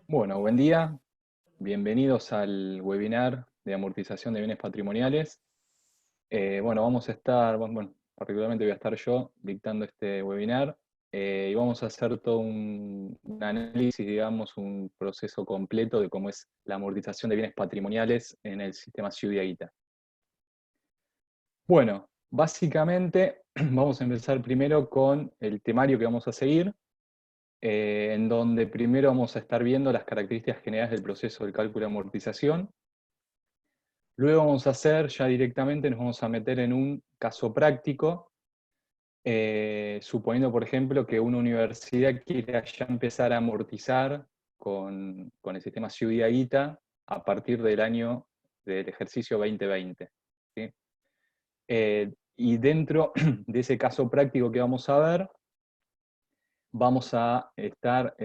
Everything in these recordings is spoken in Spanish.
Bueno, buen día. Bienvenidos al webinar de amortización de bienes patrimoniales. Bueno, vamos a estar, bueno, particularmente voy a estar yo dictando este webinar y vamos a hacer todo un análisis, digamos, un proceso completo de cómo es la amortización de bienes patrimoniales en el sistema Ciudad. Bueno, básicamente vamos a empezar primero con el temario que vamos a seguir, en donde primero vamos a estar viendo las características generales del proceso del cálculo de amortización. Luego vamos a hacer, ya directamente nos vamos a meter en un caso práctico, suponiendo, por ejemplo, que una universidad quiera ya empezar a amortizar con el sistema Ciudad a partir del año del ejercicio 2020. ¿Sí? Y dentro de ese caso práctico que vamos a ver, vamos a estar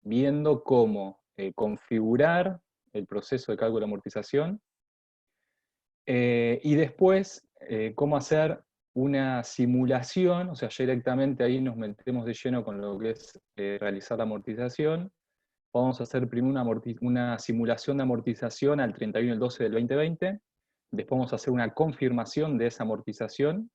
viendo cómo configurar el proceso de cálculo de amortización y después cómo hacer una simulación, o sea, ya directamente ahí nos metemos de lleno con lo que es realizar la amortización. Vamos a hacer primero una simulación de amortización al 31 del 12 del 2020, después vamos a hacer una confirmación de esa amortización,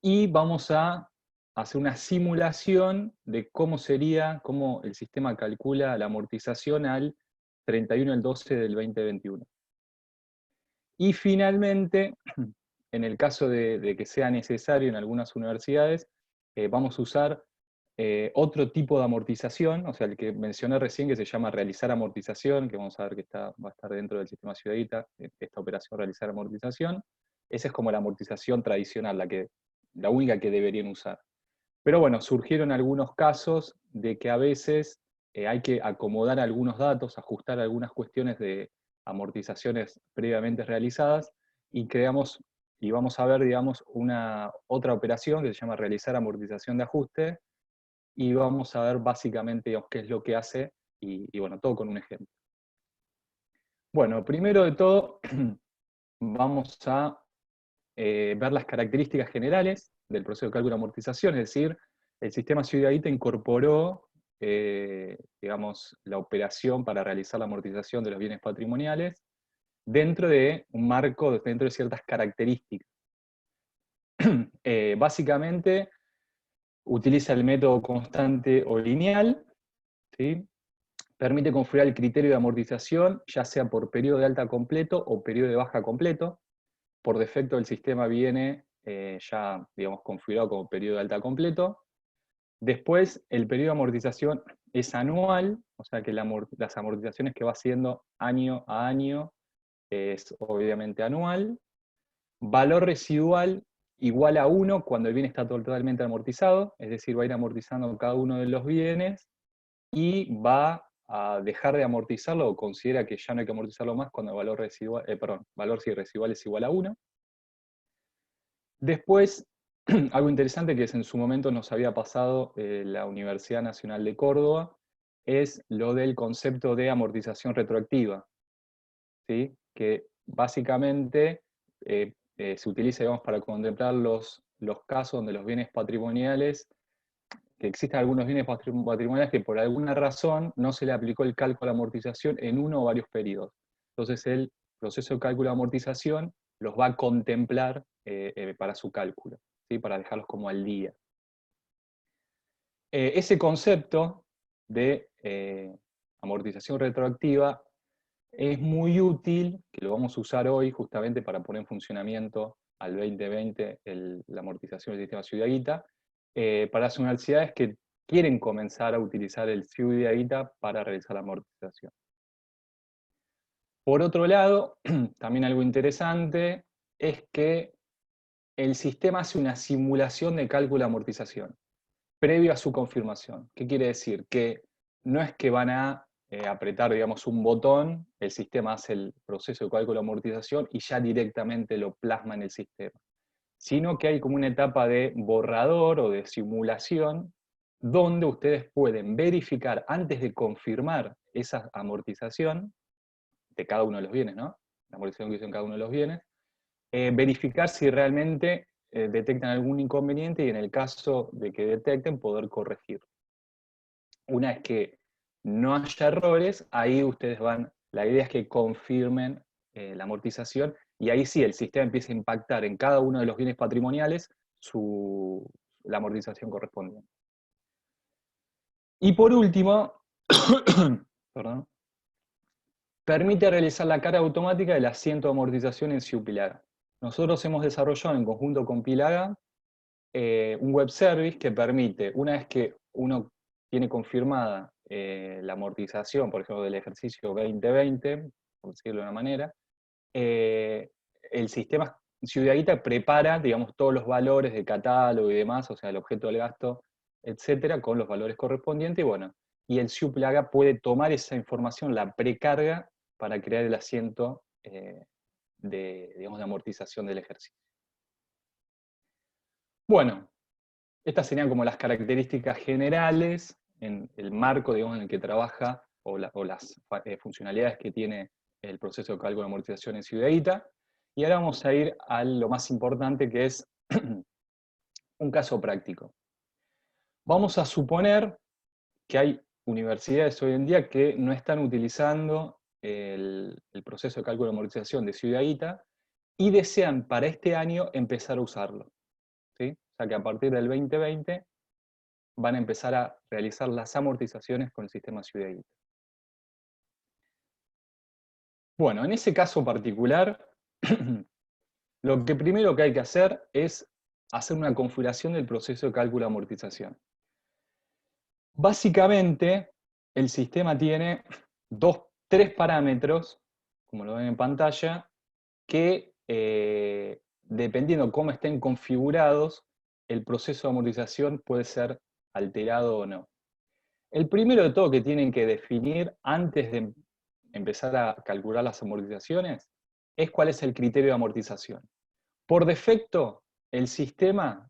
y vamos a hacer una simulación de cómo sería, cómo el sistema calcula la amortización al 31 del 12 del 2021. Y finalmente, en el caso de que sea necesario en algunas universidades, vamos a usar otro tipo de amortización, o sea, el que mencioné recién, que se llama realizar amortización, que vamos a ver que va a estar dentro del sistema Ciudadita, esta operación realizar amortización. Esa es como la amortización tradicional, la única que deberían usar. Pero bueno, surgieron algunos casos de que a veces hay que acomodar algunos datos, ajustar algunas cuestiones de amortizaciones previamente realizadas, y creamos, y vamos a ver, digamos, otra operación que se llama realizar amortización de ajuste, y vamos a ver básicamente, digamos, qué es lo que hace, y bueno, todo con un ejemplo. Bueno, primero de todo, vamos a ver las características generales del proceso de cálculo de amortización, es decir, el sistema Ciudadita incorporó, digamos, la operación para realizar la amortización de los bienes patrimoniales dentro de un marco, dentro de ciertas características. Básicamente, utiliza el método constante o lineal, ¿sí? Permite configurar el criterio de amortización, ya sea por periodo de alta completo o periodo de baja completo. Por defecto el sistema viene ya, digamos, configurado como periodo de alta completo. Después, el periodo de amortización es anual, o sea que las amortizaciones que va haciendo año a año es obviamente anual. Valor residual igual a 1 cuando el bien está totalmente amortizado, es decir, va a ir amortizando cada uno de los bienes y va a dejar de amortizarlo o considera que ya no hay que amortizarlo más cuando el valor residual, valor residual es igual a 1. Después, algo interesante que en su momento nos había pasado la Universidad Nacional de Córdoba, es lo del concepto de amortización retroactiva, ¿sí? Que básicamente se utiliza, digamos, para contemplar los casos donde los bienes patrimoniales, que existen algunos bienes patrimoniales que por alguna razón no se le aplicó el cálculo de amortización en uno o varios periodos. Entonces el proceso de cálculo de amortización los va a contemplar para su cálculo, ¿sí? Para dejarlos como al día. Ese concepto de amortización retroactiva es muy útil, que lo vamos a usar hoy justamente para poner en funcionamiento al 2020 la amortización del sistema Ciudadita, para las universidades que quieren comenzar a utilizar el Ciudadita para realizar la amortización. Por otro lado, también algo interesante es que el sistema hace una simulación de cálculo de amortización previo a su confirmación. ¿Qué quiere decir? Que no es que van a apretar, digamos, un botón, el sistema hace el proceso de cálculo de amortización y ya directamente lo plasma en el sistema, sino que hay como una etapa de borrador o de simulación donde ustedes pueden verificar antes de confirmar esa amortización de cada uno de los bienes, ¿no? La amortización que hizo en cada uno de los bienes, verificar si realmente detectan algún inconveniente y en el caso de que detecten poder corregir. Una vez que no haya errores, ahí ustedes van, la idea es que confirmen la amortización, y ahí sí el sistema empieza a impactar en cada uno de los bienes patrimoniales la amortización correspondiente. Y por último, perdón, permite realizar la carga automática del asiento de amortización en Ciupilaga. Nosotros hemos desarrollado en conjunto con Pilaga un web service que permite, una vez que uno tiene confirmada la amortización, por ejemplo, del ejercicio 2020, por decirlo de una manera, el sistema Ciudadita prepara, digamos, todos los valores de catálogo y demás, o sea, el objeto del gasto, etcétera, con los valores correspondientes, y bueno, y el Ciuplaga puede tomar esa información, la precarga, para crear el asiento digamos, de amortización del ejercicio. Bueno, estas serían como las características generales en el marco, digamos, en el que trabaja, o las funcionalidades que tiene el proceso de cálculo de amortización en Ciudadita. Y ahora vamos a ir a lo más importante, que es un caso práctico. Vamos a suponer que hay universidades hoy en día que no están utilizando el proceso de cálculo de amortización de Ciudadita y desean para este año empezar a usarlo, ¿sí? O sea que a partir del 2020 van a empezar a realizar las amortizaciones con el sistema Ciudadita. Bueno, en ese caso particular, lo que primero que hay que hacer es hacer una configuración del proceso de cálculo de amortización. Básicamente, el sistema tiene tres parámetros, como lo ven en pantalla, que dependiendo cómo estén configurados, el proceso de amortización puede ser alterado o no. El primero de todo que tienen que definir antes de empezar a calcular las amortizaciones es cuál es el criterio de amortización. Por defecto, el sistema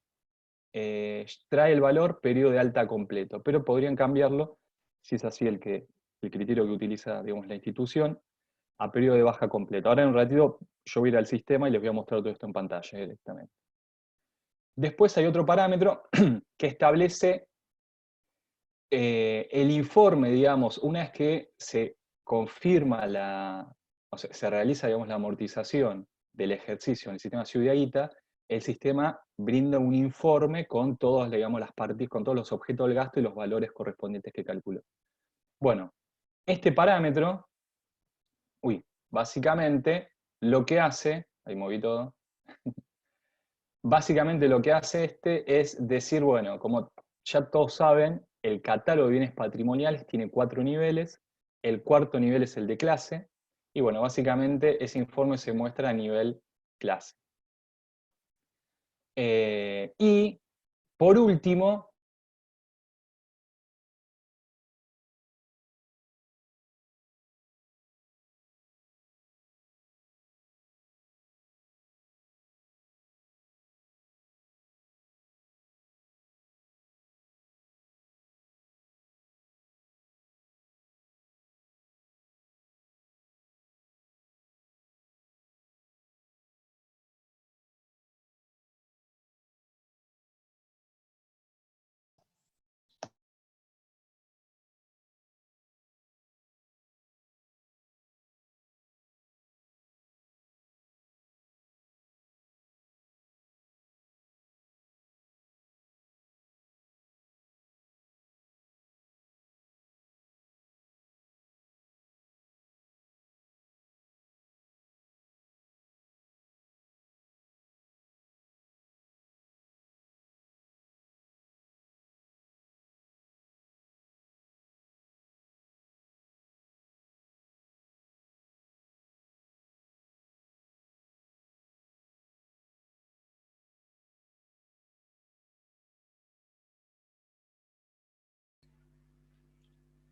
trae el valor periodo de alta completo, pero podrían cambiarlo, si es así el criterio que utiliza, digamos, la institución, a periodo de baja completo. Ahora en un ratito yo voy a ir al sistema y les voy a mostrar todo esto en pantalla directamente. Después hay otro parámetro que establece el informe, digamos, una vez que se confirma o sea, se realiza, digamos, la amortización del ejercicio en el sistema Ciudadita, el sistema brinda un informe con todos, digamos, con todos los objetos del gasto y los valores correspondientes que calculó. Bueno, este parámetro, básicamente lo que hace, ahí moví todo, básicamente lo que hace es decir, bueno, como ya todos saben, el catálogo de bienes patrimoniales tiene 4 niveles, el cuarto nivel es el de clase, y bueno, básicamente ese informe se muestra a nivel clase. Y por último,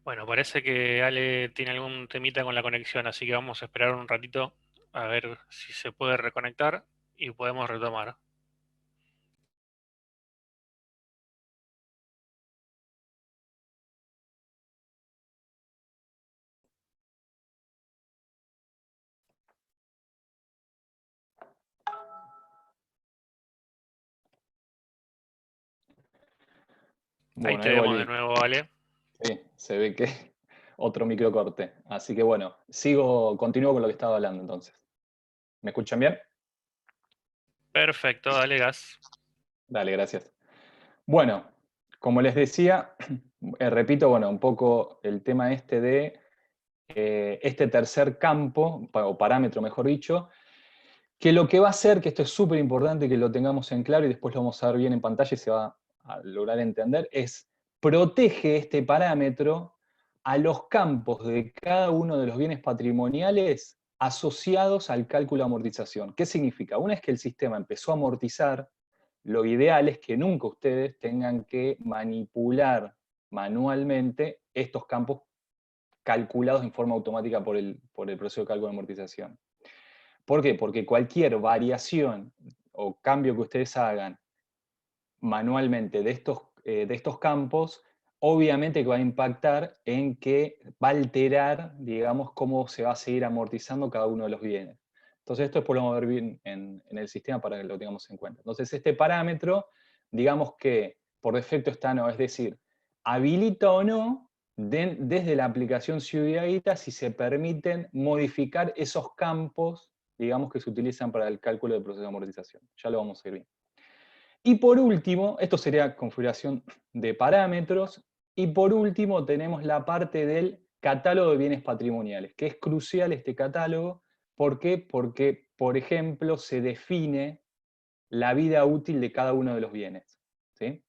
Bueno, parece que Ale tiene algún temita con la conexión, así que vamos a esperar un ratito a ver si se puede reconectar y podemos retomar. Ahí bueno, te ahí vemos de volví. nuevo, Ale. Sí, se ve que otro microcorte. Así que bueno, continúo con lo que estaba hablando entonces. ¿Me escuchan bien? Perfecto, dale gas. Dale, gracias. Bueno, como les decía, repito, bueno, un poco el tema este de este tercer campo, o parámetro mejor dicho, que lo que va a hacer, que esto es súper importante que lo tengamos en claro y después lo vamos a ver bien en pantalla y se va a lograr entender, es protege este parámetro a los campos de cada uno de los bienes patrimoniales asociados al cálculo de amortización. ¿Qué significa? Una vez que el sistema empezó a amortizar, lo ideal es que nunca ustedes tengan que manipular manualmente estos campos calculados en forma automática por el proceso de cálculo de amortización. ¿Por qué? Porque cualquier variación o cambio que ustedes hagan manualmente de estos campos, obviamente que va a impactar en que va a alterar, digamos, cómo se va a seguir amortizando cada uno de los bienes. Entonces esto después lo vamos a ver bien en el sistema para que lo tengamos en cuenta. Entonces este parámetro, digamos que por defecto está no, es decir, habilita o no desde la aplicación Ciudadita si se permiten modificar esos campos, digamos, que se utilizan para el cálculo del proceso de amortización. Ya lo vamos a ir viendo. Y por último, esto sería configuración de parámetros, y por último tenemos la parte del catálogo de bienes patrimoniales, que es crucial este catálogo. ¿Por qué? Porque, por ejemplo, se define la vida útil de cada uno de los bienes, ¿sí?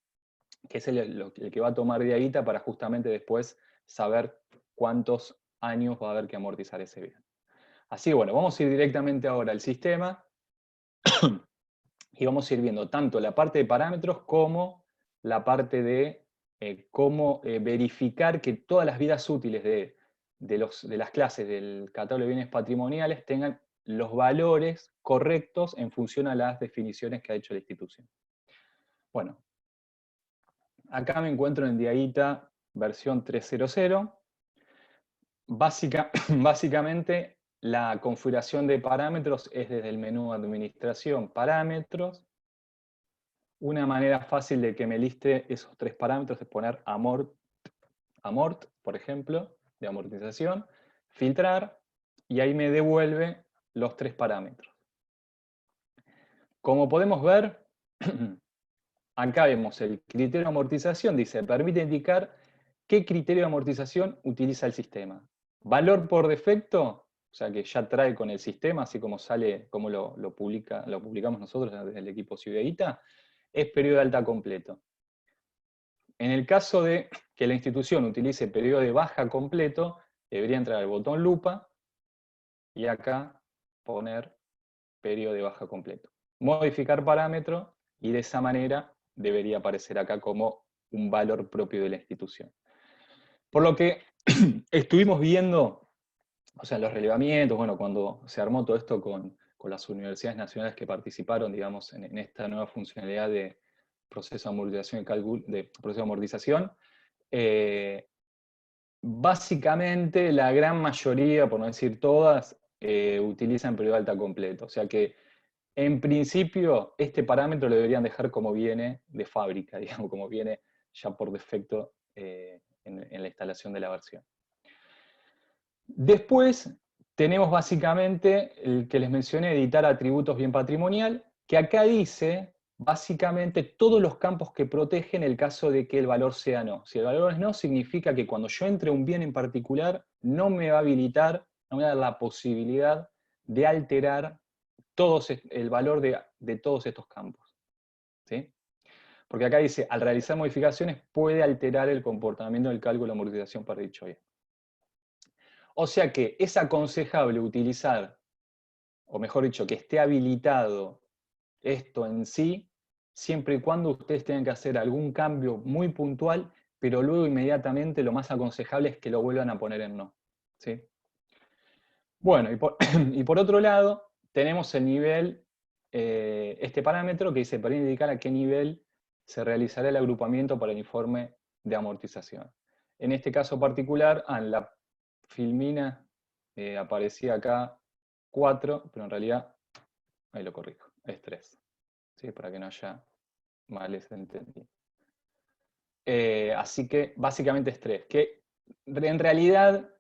Que es el que va a tomar de ahí para justamente después saber cuántos años va a haber que amortizar ese bien. Así que bueno, vamos a ir directamente ahora al sistema y vamos a ir viendo tanto la parte de parámetros como la parte de cómo verificar que todas las vidas útiles de las clases del catálogo de bienes patrimoniales tengan los valores correctos en función a las definiciones que ha hecho la institución. Bueno, acá me encuentro en Diaguita versión 3.0.0. Básicamente, la configuración de parámetros es desde el menú Administración, Parámetros. Una manera fácil de que me liste esos tres parámetros es poner amort, por ejemplo, de amortización, filtrar, y ahí me devuelve los tres parámetros. Como podemos ver, acá vemos el criterio de amortización, dice, permite indicar qué criterio de amortización utiliza el sistema. Valor por defecto, o sea que ya trae con el sistema, así como sale, como lo publicamos nosotros desde el equipo Ciudadita, es periodo de alta completo. En el caso de que la institución utilice periodo de baja completo, debería entrar el botón lupa y acá poner periodo de baja completo. Modificar parámetro y de esa manera debería aparecer acá como un valor propio de la institución. Por lo que estuvimos viendo, o sea, los relevamientos, bueno, cuando se armó todo esto con las universidades nacionales que participaron, digamos, en esta nueva funcionalidad de proceso de amortización y cálculo, de proceso de amortización, básicamente la gran mayoría, por no decir todas, utilizan periodo de alta completo. O sea que, en principio, este parámetro lo deberían dejar como viene de fábrica, digamos, como viene ya por defecto en la instalación de la versión. Después tenemos básicamente el que les mencioné, editar atributos bien patrimonial, que acá dice básicamente todos los campos que protegen el caso de que el valor sea no. Si el valor es no, significa que cuando yo entre un bien en particular, no me va a habilitar, no me va a dar la posibilidad de alterar el valor de todos estos campos. ¿Sí? Porque acá dice, al realizar modificaciones puede alterar el comportamiento del cálculo de amortización para dicho bien. O sea que es aconsejable utilizar, o mejor dicho, que esté habilitado esto en sí, siempre y cuando ustedes tengan que hacer algún cambio muy puntual, pero luego inmediatamente lo más aconsejable es que lo vuelvan a poner en no. ¿Sí? Bueno, y por otro lado, tenemos el nivel, este parámetro que dice, para indicar a qué nivel se realizará el agrupamiento para el informe de amortización. En este caso particular, en la filmina aparecía acá 4, pero en realidad, ahí lo corrijo, es 3. ¿Sí? Para que no haya males entendidos. Así que básicamente es 3. En realidad,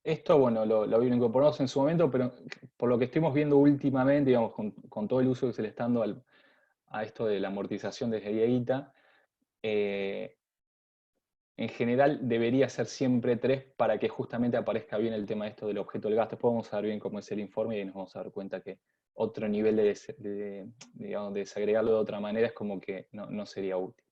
esto, bueno, lo incorporamos en su momento, pero por lo que estuvimos viendo últimamente, digamos, con todo el uso que se le está dando a esto de la amortización desde Dieguita, en general debería ser siempre 3 para que justamente aparezca bien el tema esto del objeto del gasto. Después vamos a ver bien cómo es el informe y nos vamos a dar cuenta que otro nivel digamos, de desagregarlo de otra manera es como que no sería útil.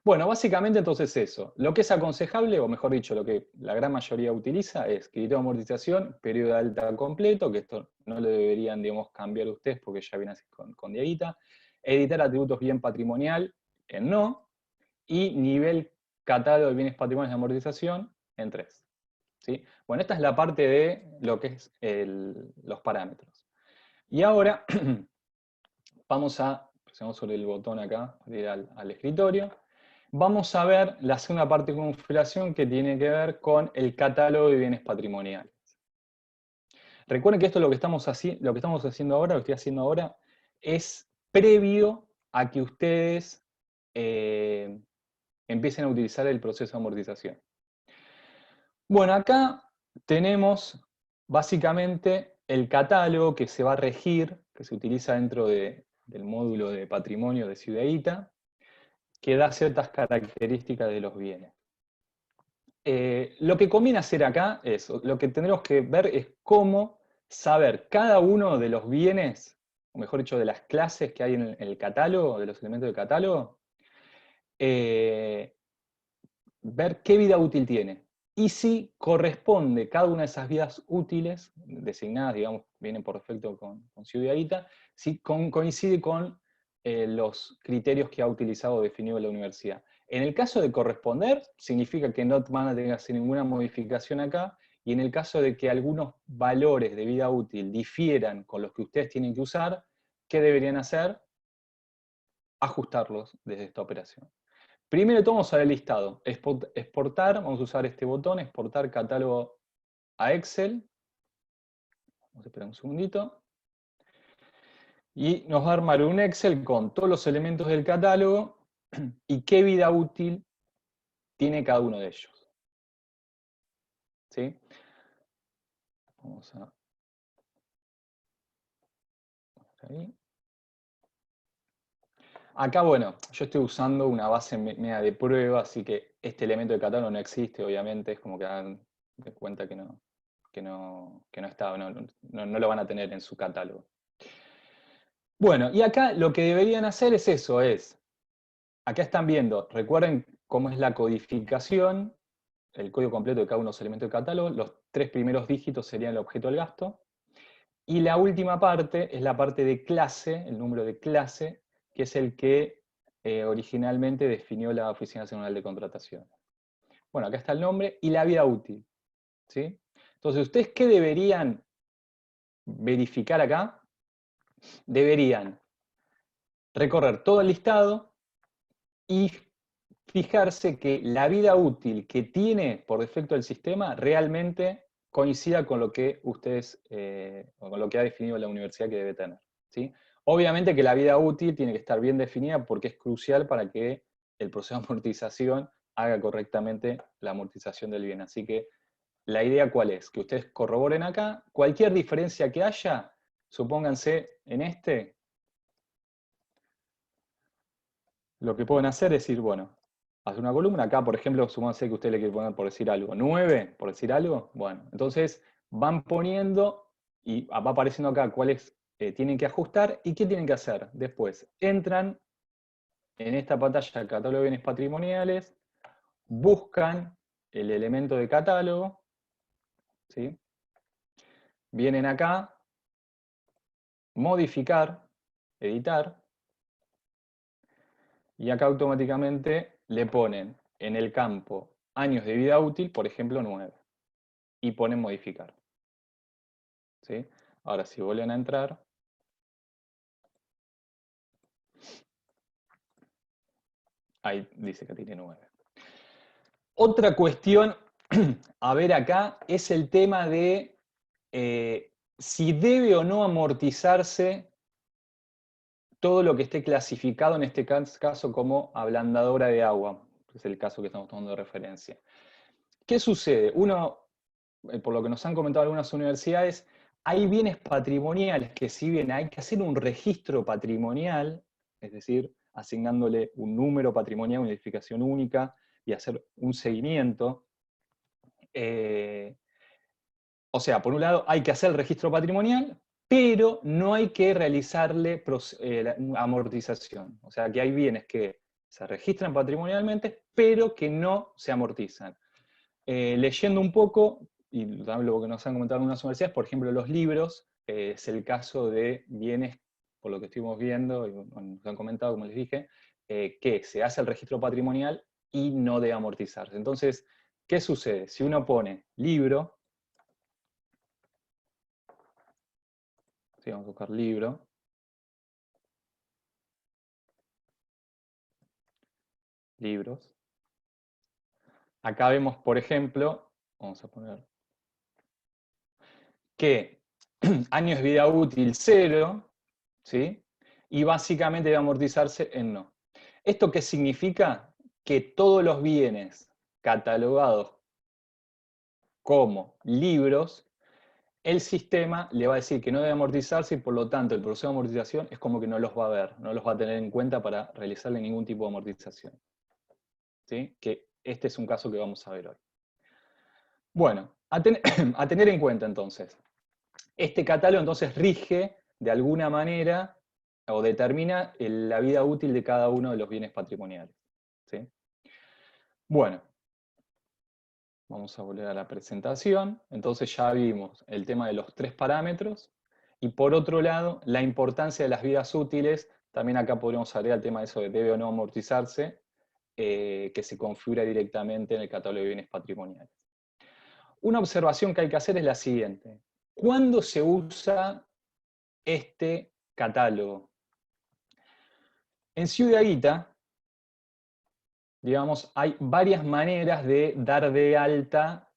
Bueno, básicamente entonces eso. Lo que es aconsejable, o mejor dicho, lo que la gran mayoría utiliza es criterio de amortización, periodo de alta completo, que esto no lo deberían, digamos, cambiar ustedes porque ya viene así con Dieguita. Editar atributos bien patrimonial, en no. Y nivel catálogo de bienes patrimoniales de amortización, en 3. ¿Sí? Bueno, esta es la parte de lo que es los parámetros. Y ahora presionamos sobre el botón acá para ir al escritorio. Vamos a ver la segunda parte de configuración que tiene que ver con el catálogo de bienes patrimoniales. Recuerden que esto lo que estamos haciendo ahora, lo que estoy haciendo ahora, es previo a que ustedes empiecen a utilizar el proceso de amortización. Bueno, acá tenemos básicamente el catálogo que se va a regir, que se utiliza dentro del módulo de patrimonio de Ciudadita, que da ciertas características de los bienes. Lo que conviene hacer acá es, lo que tendremos que ver es cómo saber cada uno de los bienes, o mejor dicho, de las clases que hay en el catálogo, de los elementos del catálogo, ver qué vida útil tiene. Y si corresponde cada una de esas vidas útiles, designadas, digamos, vienen por defecto con Ciudadita, si coincide con los criterios que ha utilizado o definido la universidad. En el caso de corresponder, significa que no van a tener que hacer ninguna modificación acá, y en el caso de que algunos valores de vida útil difieran con los que ustedes tienen que usar, ¿qué deberían hacer? Ajustarlos desde esta operación. Primero de todo vamos a ver el listado. Exportar, vamos a usar este botón, exportar catálogo a Excel. Vamos a esperar un segundito. Y nos va a armar un Excel con todos los elementos del catálogo y qué vida útil tiene cada uno de ellos. ¿Sí? Vamos a... Ahí. Acá, bueno, yo estoy usando una base media de prueba, así que este elemento de catálogo no existe, obviamente, es como que dan de cuenta que no está, no lo van a tener en su catálogo. Bueno, y acá lo que deberían hacer es eso, acá están viendo, recuerden cómo es la codificación, el código completo de cada uno de los elementos del catálogo, los 3 primeros dígitos serían el objeto del gasto, y la última parte es la parte de clase, el número de clase, que es el que originalmente definió la Oficina Nacional de Contratación. Bueno, acá está el nombre y la vida útil. ¿Sí? Entonces, ¿ustedes qué deberían verificar acá? Deberían recorrer todo el listado y fijarse que la vida útil que tiene por defecto el sistema realmente coincida con lo que ustedes, o con lo que ha definido la universidad que debe tener. ¿Sí? Obviamente que la vida útil tiene que estar bien definida porque es crucial para que el proceso de amortización haga correctamente la amortización del bien. Así que la idea ¿cuál es? Que ustedes corroboren acá, cualquier diferencia que haya, supónganse en lo que pueden hacer es decir, bueno, hacer una columna, acá por ejemplo, supónganse que usted le quiere poner por decir algo, 9, por decir algo, bueno, entonces van poniendo y va apareciendo acá cuáles tienen que ajustar y qué tienen que hacer. Después entran en esta pantalla de catálogo de bienes patrimoniales, buscan el elemento de catálogo, ¿sí? Vienen acá, modificar, editar, y acá automáticamente le ponen en el campo años de vida útil, por ejemplo 9, y ponen modificar. ¿Sí? Ahora si vuelven a entrar, ahí dice que tiene 9. Otra cuestión a ver acá es el tema de si debe o no amortizarse todo lo que esté clasificado en este caso como ablandadora de agua, que es el caso que estamos tomando de referencia. ¿Qué sucede? Por lo que nos han comentado algunas universidades, hay bienes patrimoniales que si bien hay que hacer un registro patrimonial, es decir, asignándole un número patrimonial, una identificación única, y hacer un seguimiento. O sea, por un lado hay que hacer el registro patrimonial, pero no hay que realizarle amortización. O sea, que hay bienes que se registran patrimonialmente, pero que no se amortizan. Leyendo un poco, y lo que nos han comentado algunas universidades, por ejemplo, los libros, es el caso de bienes, por lo que estuvimos viendo, y nos han comentado, como les dije, que se hace el registro patrimonial y no debe amortizarse. Entonces, ¿qué sucede? Si uno pone libro, ¿sí? Vamos a buscar libro, libros. Acá vemos, por ejemplo, vamos a poner que años de vida útil 0, ¿sí? Y básicamente debe amortizarse en no. ¿Esto qué significa? Que todos los bienes catalogados como libros, el sistema le va a decir que no debe amortizarse y por lo tanto el proceso de amortización es como que no los va a ver, no los va a tener en cuenta para realizarle ningún tipo de amortización. ¿Sí? Que este es un caso que vamos a ver hoy. Bueno, a tener en cuenta entonces. Este catálogo entonces rige de alguna manera o determina la vida útil de cada uno de los bienes patrimoniales. ¿Sí? Bueno, vamos a volver a la presentación. Entonces ya vimos el tema de los 3 parámetros. Y por otro lado, la importancia de las vidas útiles. También acá podríamos agregar el tema de eso de debe o no amortizarse, que se configura directamente en el catálogo de bienes patrimoniales. Una observación que hay que hacer es la siguiente. ¿Cuándo se usa este catálogo? En Ciudad Guita, digamos, hay varias maneras de dar de alta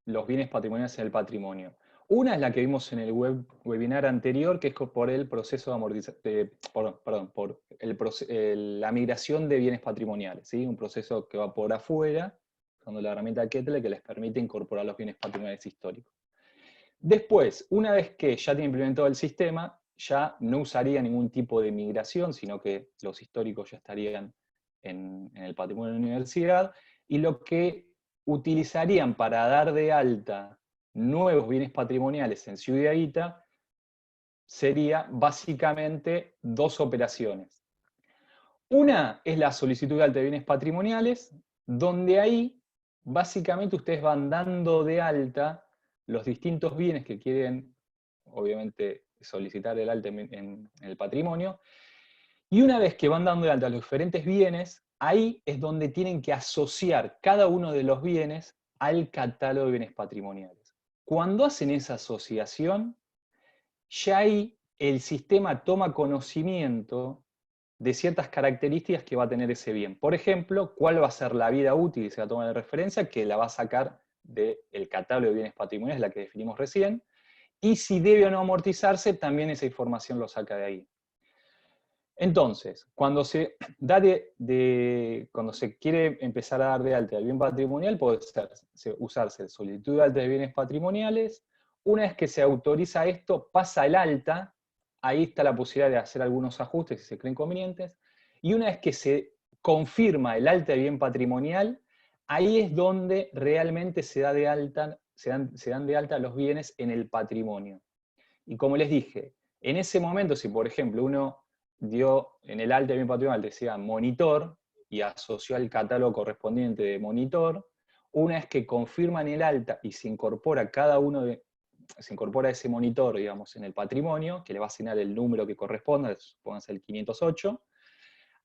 los bienes patrimoniales en el patrimonio. Una es la que vimos en el webinar anterior, que es por el proceso de amortización, por la migración de bienes patrimoniales, ¿sí? Un proceso que va por afuera, usando la herramienta Kettler, que les permite incorporar los bienes patrimoniales históricos. Después, una vez que ya tiene implementado el sistema, ya no usaría ningún tipo de migración, sino que los históricos ya estarían en el patrimonio de la universidad, y lo que utilizarían para dar de alta nuevos bienes patrimoniales en Ciudad Guita sería básicamente 2 operaciones. Una es la solicitud de alta de bienes patrimoniales, donde ahí básicamente ustedes van dando de alta los distintos bienes que quieren, obviamente, solicitar el alta en el patrimonio, y una vez que van dando de alta los diferentes bienes, ahí es donde tienen que asociar cada uno de los bienes al catálogo de bienes patrimoniales. Cuando hacen esa asociación, ya ahí el sistema toma conocimiento de ciertas características que va a tener ese bien. Por ejemplo, cuál va a ser la vida útil, se va a tomar de referencia, que la va a sacar del catálogo de bienes patrimoniales, la que definimos recién, y si debe o no amortizarse, también esa información lo saca de ahí. Entonces, cuando se quiere empezar a dar de alta el bien patrimonial, puede usarse el solicitud de alta de bienes patrimoniales. Una vez que se autoriza esto, pasa el alta, ahí está la posibilidad de hacer algunos ajustes si se creen convenientes, y una vez que se confirma el alta de bien patrimonial, ahí es donde realmente se dan de alta los bienes en el patrimonio. Y como les dije, en ese momento, si por ejemplo uno dio en el alta de bien patrimonial, decía monitor, y asoció al catálogo correspondiente de monitor, una vez que confirman el alta y se incorpora se incorpora ese monitor, digamos, en el patrimonio, que le va a asignar el número que corresponda, supónganse el 508,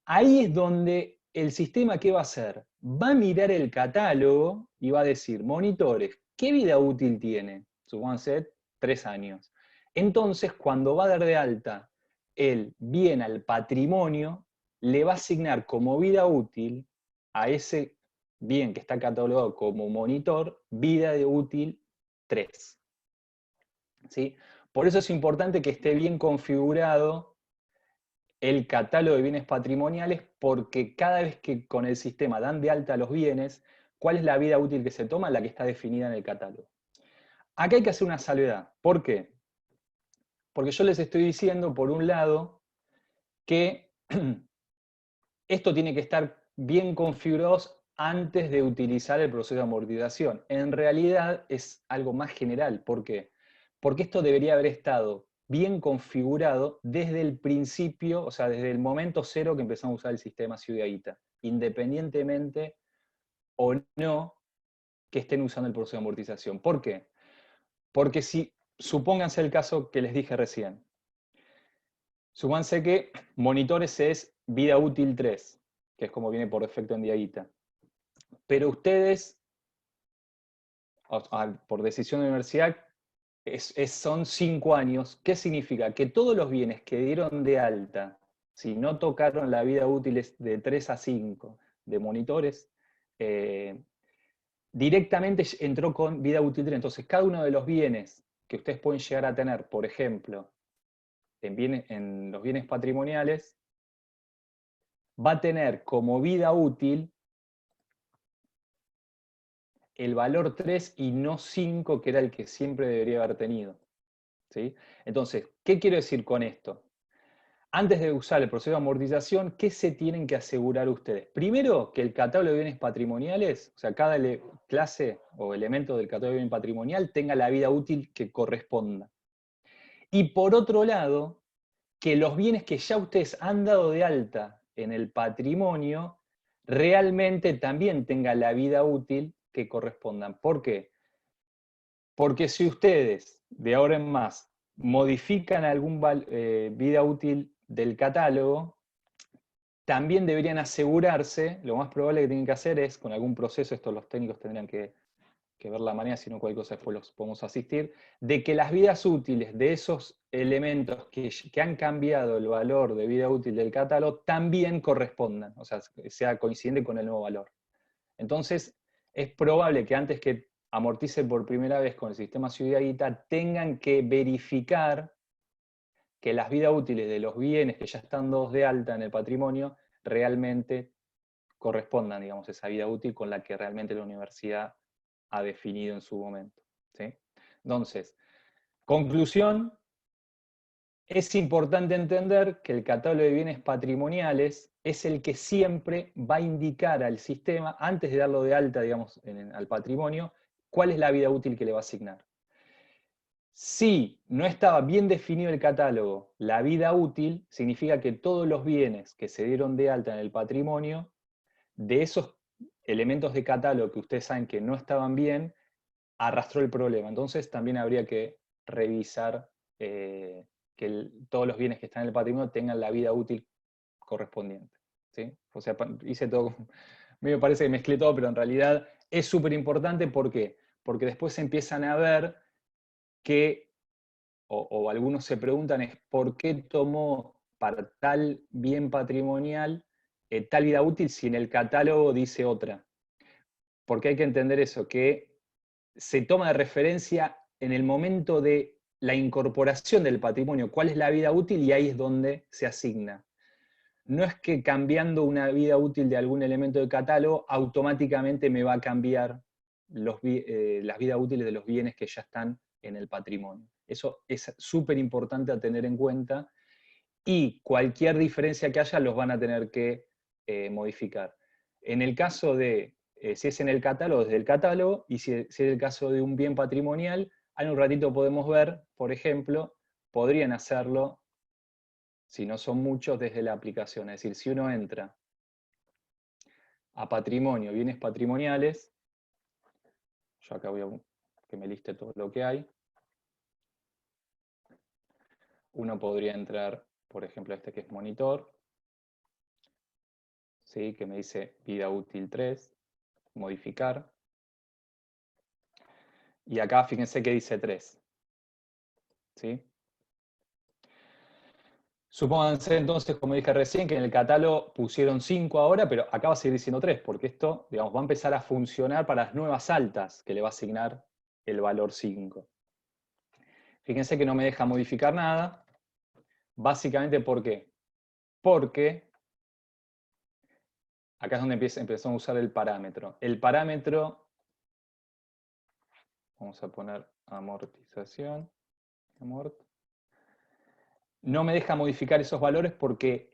ahí es donde el sistema, ¿qué va a hacer? Va a mirar el catálogo y va a decir, monitores, ¿qué vida útil tiene? Supónganse 3 años. Entonces, cuando va a dar de alta el bien al patrimonio, le va a asignar como vida útil a ese bien que está catalogado como monitor, vida de útil 3. ¿Sí? Por eso es importante que esté bien configurado el catálogo de bienes patrimoniales, porque cada vez que con el sistema dan de alta los bienes, ¿Cuál es la vida útil que se toma? La que está definida en el catálogo. Acá hay que hacer una salvedad. ¿Por qué? Porque yo les estoy diciendo, por un lado, que esto tiene que estar bien configurado antes de utilizar el proceso de amortización. En realidad es algo más general. ¿Por qué? Porque esto debería haber estado bien configurado desde el principio, o sea, desde el momento cero que empezamos a usar el sistema Ciudadita, independientemente o no que estén usando el proceso de amortización. ¿Por qué? Porque si, supónganse el caso que les dije recién, supónganse que monitores es vida útil 3, que es como viene por defecto en Diaguita. Pero ustedes, por decisión de la universidad, son 5 años. ¿Qué significa? Que todos los bienes que dieron de alta, si no tocaron la vida útil de 3 a 5 de monitores, directamente entró con vida útil 3. Entonces, cada uno de los bienes que ustedes pueden llegar a tener, por ejemplo, en los bienes patrimoniales, va a tener como vida útil el valor 3 y no 5, que era el que siempre debería haber tenido. ¿Sí? Entonces, ¿qué quiero decir con esto? Antes de usar el proceso de amortización, ¿qué se tienen que asegurar ustedes? Primero, que el catálogo de bienes patrimoniales, o sea, cada clase o elemento del catálogo de bienes patrimonial tenga la vida útil que corresponda. Y por otro lado, que los bienes que ya ustedes han dado de alta en el patrimonio realmente también tengan la vida útil que correspondan. ¿Por qué? Porque si ustedes, de ahora en más, modifican algún vida útil del catálogo, también deberían asegurarse, lo más probable que tienen que hacer es, con algún proceso, esto los técnicos tendrían que ver la manera, si no cualquier cosa después los podemos asistir, de que las vidas útiles de esos elementos que han cambiado el valor de vida útil del catálogo también correspondan, o sea coincidente con el nuevo valor. Entonces, es probable que antes que amorticen por primera vez con el sistema Ciudadita, tengan que verificar que las vidas útiles de los bienes que ya están dados de alta en el patrimonio realmente correspondan, digamos, esa vida útil con la que realmente la universidad ha definido en su momento. ¿Sí? Entonces, conclusión, es importante entender que el catálogo de bienes patrimoniales es el que siempre va a indicar al sistema, antes de darlo de alta, digamos, al patrimonio, cuál es la vida útil que le va a asignar. Si no estaba bien definido el catálogo, la vida útil, significa que todos los bienes que se dieron de alta en el patrimonio, de esos elementos de catálogo que ustedes saben que no estaban bien, arrastró el problema. Entonces también habría que revisar que todos los bienes que están en el patrimonio tengan la vida útil correspondiente. ¿Sí? O sea, hice todo, me parece que mezclé todo, pero en realidad es súper importante. ¿Por qué? Porque después empiezan a ver que, o algunos se preguntan, es por qué tomó para tal bien patrimonial tal vida útil si en el catálogo dice otra. Porque hay que entender eso, que se toma de referencia en el momento de la incorporación del patrimonio, cuál es la vida útil, y ahí es donde se asigna. No es que cambiando una vida útil de algún elemento de catálogo, automáticamente me va a cambiar las vidas útiles de los bienes que ya están en el patrimonio. Eso es súper importante a tener en cuenta, y cualquier diferencia que haya los van a tener que modificar. En el caso de, si es en el catálogo, desde el catálogo, y si es el caso de un bien patrimonial, en un ratito podemos ver, por ejemplo, podrían hacerlo, si no son muchos, desde la aplicación. Es decir, si uno entra a patrimonio, bienes patrimoniales, yo acá voy a que me liste todo lo que hay, uno podría entrar, por ejemplo, a este que es monitor, ¿sí? Que me dice vida útil 3, modificar, y acá fíjense que dice 3. ¿Sí? Supónganse entonces, como dije recién, que en el catálogo pusieron 5 ahora, pero acá va a seguir diciendo 3, porque esto, digamos, va a empezar a funcionar para las nuevas altas que le va a asignar el valor 5. Fíjense que no me deja modificar nada. Básicamente, ¿por qué? Porque acá es donde empezamos a usar el parámetro. El parámetro, vamos a poner amortización, no me deja modificar esos valores porque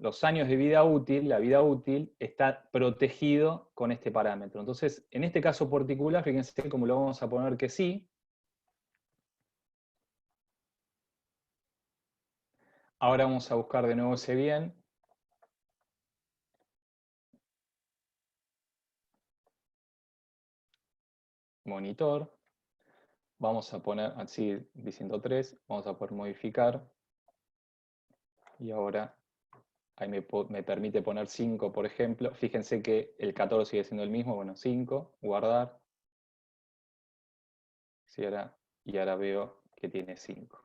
los años de vida útil, la vida útil, está protegido con este parámetro. Entonces, en este caso particular, fíjense cómo lo vamos a poner que sí. Ahora vamos a buscar de nuevo ese bien. Monitor. Vamos a poner, así diciendo 3, vamos a poder modificar. Y ahora ahí me permite poner 5, por ejemplo. Fíjense que el 14 sigue siendo el mismo. Bueno, 5, guardar. Sí, y ahora veo que tiene 5.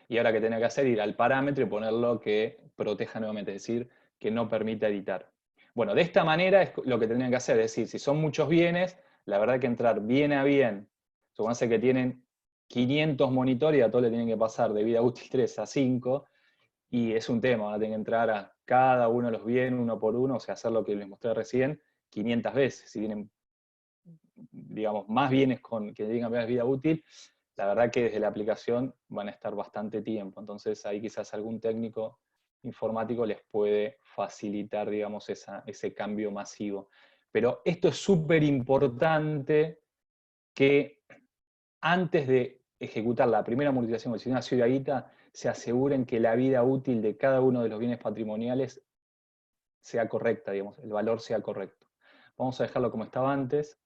Y ahora que tenía que hacer, ir al parámetro y ponerlo que proteja nuevamente, es decir, que no permita editar. Bueno, de esta manera es lo que tendrían que hacer, es decir, si son muchos bienes, la verdad que entrar bien a bien, supónganse que tienen 500 monitores y a todos le tienen que pasar de vida útil 3 a 5, y es un tema, van a tener que entrar a cada uno de los bienes uno por uno, o sea, hacer lo que les mostré recién 500 veces. Si tienen, digamos, más bienes que tengan vida útil, la verdad que desde la aplicación van a estar bastante tiempo. Entonces ahí quizás algún técnico informático les puede facilitar, digamos, ese cambio masivo. Pero esto es súper importante que antes de ejecutar la primera amortización o el sistema ciudadita, se aseguren que la vida útil de cada uno de los bienes patrimoniales sea correcta, digamos, el valor sea correcto. Vamos a dejarlo como estaba antes.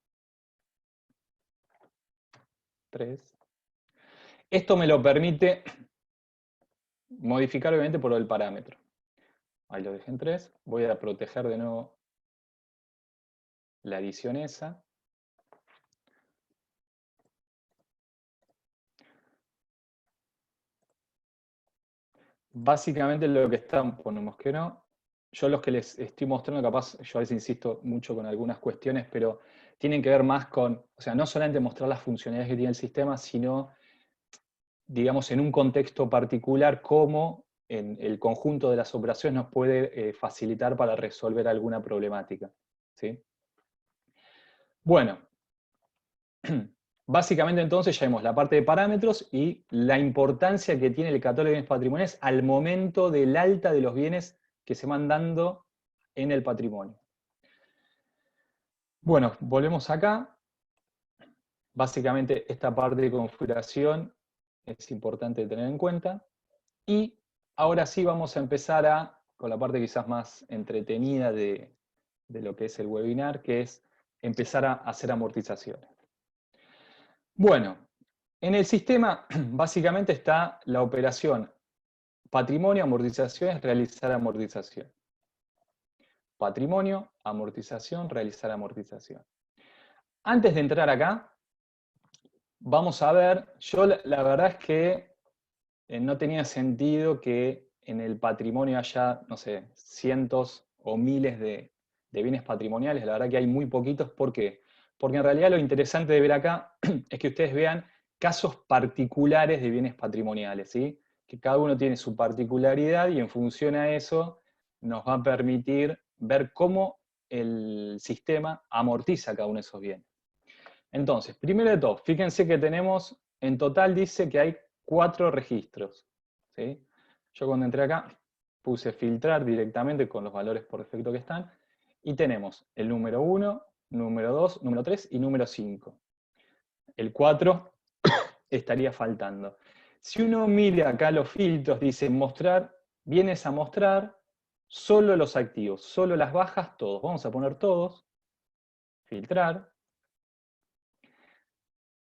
3. Esto me lo permite modificar obviamente por el parámetro. Ahí lo dejé en 3. Voy a proteger de nuevo la adición esa. Básicamente lo que están, ponemos que no. Yo los que les estoy mostrando, capaz, yo a veces insisto mucho con algunas cuestiones, pero tienen que ver más con, o sea, no solamente mostrar las funcionalidades que tiene el sistema, sino, digamos, en un contexto particular, cómo en el conjunto de las operaciones nos puede facilitar para resolver alguna problemática. ¿Sí? Bueno, básicamente entonces ya vimos la parte de parámetros y la importancia que tiene el catálogo de bienes patrimoniales al momento del alta de los bienes que se van dando en el patrimonio. Bueno, volvemos acá. Básicamente esta parte de configuración es importante tener en cuenta. Y ahora sí vamos a empezar con la parte quizás más entretenida de lo que es el webinar, que es empezar a hacer amortizaciones. Bueno, en el sistema básicamente está la operación patrimonio, amortizaciones, realizar amortización. Patrimonio, amortización, realizar amortización. Antes de entrar acá, vamos a ver, yo la verdad es que no tenía sentido que en el patrimonio haya, no sé, cientos o miles de bienes patrimoniales. La verdad que hay muy poquitos. ¿Por qué? Porque en realidad lo interesante de ver acá es que ustedes vean casos particulares de bienes patrimoniales, ¿sí? Que cada uno tiene su particularidad y en función a eso nos va a permitir ver cómo el sistema amortiza cada uno de esos bienes. Entonces, primero de todo, fíjense que tenemos, en total dice que hay 4 registros. ¿Sí? Yo cuando entré acá puse filtrar directamente con los valores por defecto que están, y tenemos el número 1, número 2, número 3 y número 5. El 4 estaría faltando. Si uno mira acá los filtros, dice mostrar, vienes a mostrar solo los activos, solo las bajas, todos. Vamos a poner todos, filtrar,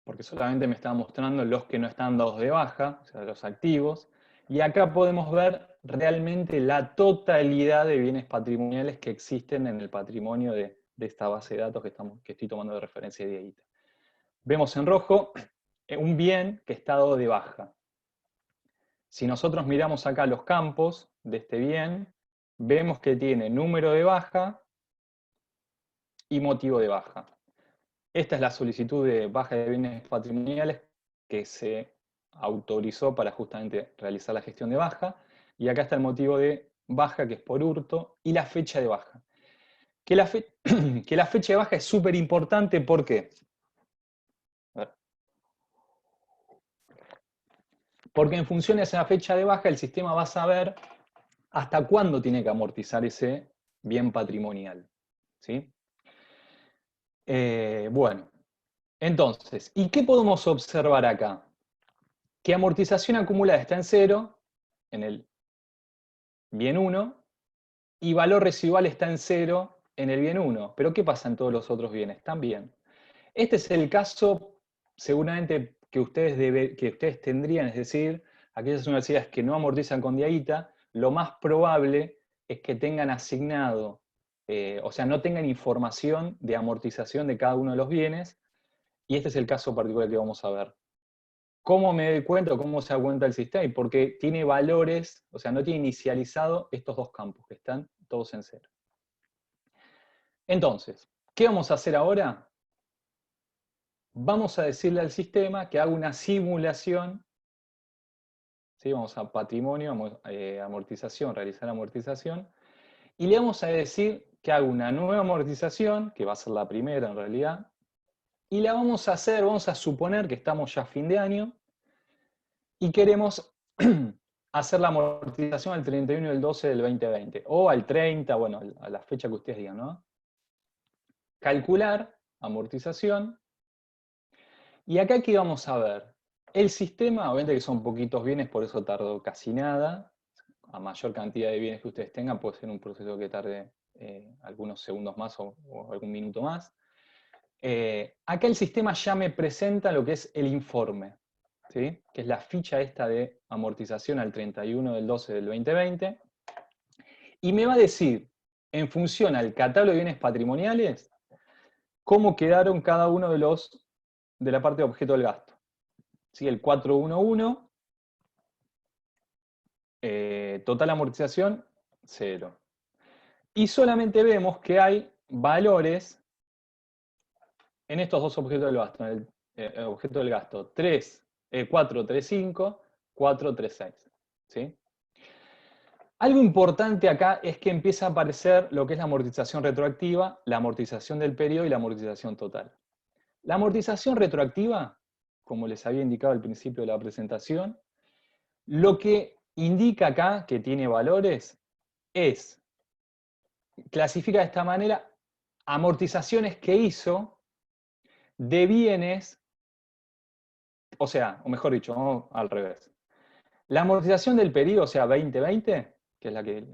porque solamente me está mostrando los que no están dados de baja, o sea, los activos, y acá podemos ver realmente la totalidad de bienes patrimoniales que existen en el patrimonio de esta base de datos que estoy tomando de referencia de IAITA. Vemos en rojo un bien que está dado de baja. Si nosotros miramos acá los campos de este bien, vemos que tiene número de baja y motivo de baja. Esta es la solicitud de baja de bienes patrimoniales que se autorizó para justamente realizar la gestión de baja, y acá está el motivo de baja, que es por hurto, y la fecha de baja. Que la, que la fecha de baja es súper importante, ¿por qué? Porque en función de esa fecha de baja, el sistema va a saber hasta cuándo tiene que amortizar ese bien patrimonial. ¿Sí? Bueno, entonces, ¿y qué podemos observar acá? Que amortización acumulada está en 0, en el bien 1, y valor residual está en 0 en el bien 1. Pero ¿qué pasa en todos los otros bienes? También. Este es el caso, seguramente, que ustedes tendrían, es decir, aquellas universidades que no amortizan con diaguita, lo más probable es que tengan asignado, o sea, no tengan información de amortización de cada uno de los bienes, y este es el caso particular que vamos a ver. ¿Cómo me doy cuenta o cómo se da cuenta el sistema? Y porque tiene valores, o sea, no tiene inicializado estos dos campos, que están todos en 0. Entonces, ¿qué vamos a hacer ahora? Vamos a decirle al sistema que haga una simulación, ¿sí? Vamos a patrimonio, amortización, realizar amortización, y le vamos a decir que haga una nueva amortización, que va a ser la primera en realidad, y la vamos a hacer, vamos a suponer que estamos ya a fin de año, y queremos hacer la amortización al 31 del 12 del 2020, o al 30, bueno, a la fecha que ustedes digan, ¿no? Calcular amortización, y acá ¿qué vamos a ver? El sistema, obviamente que son poquitos bienes, por eso tardó casi nada. A mayor cantidad de bienes que ustedes tengan, puede ser un proceso que tarde algunos segundos más o algún minuto más. Acá el sistema ya me presenta lo que es el informe, ¿sí? Que es la ficha esta de amortización al 31 del 12 del 2020. Y me va a decir, en función al catálogo de bienes patrimoniales, cómo quedaron cada uno de la parte de objeto del gasto. ¿Sí? El 411, total amortización, 0. Y solamente vemos que hay valores en estos dos objetos del gasto, en el objeto del gasto 435, 436. ¿Sí? Algo importante acá es que empieza a aparecer lo que es la amortización retroactiva, la amortización del periodo y la amortización total. La amortización retroactiva, como les había indicado al principio de la presentación, lo que indica acá que tiene valores es, clasifica de esta manera, amortizaciones que hizo de bienes, o sea, o mejor dicho, vamos al revés. La amortización del periodo, o sea, 2020, que es la que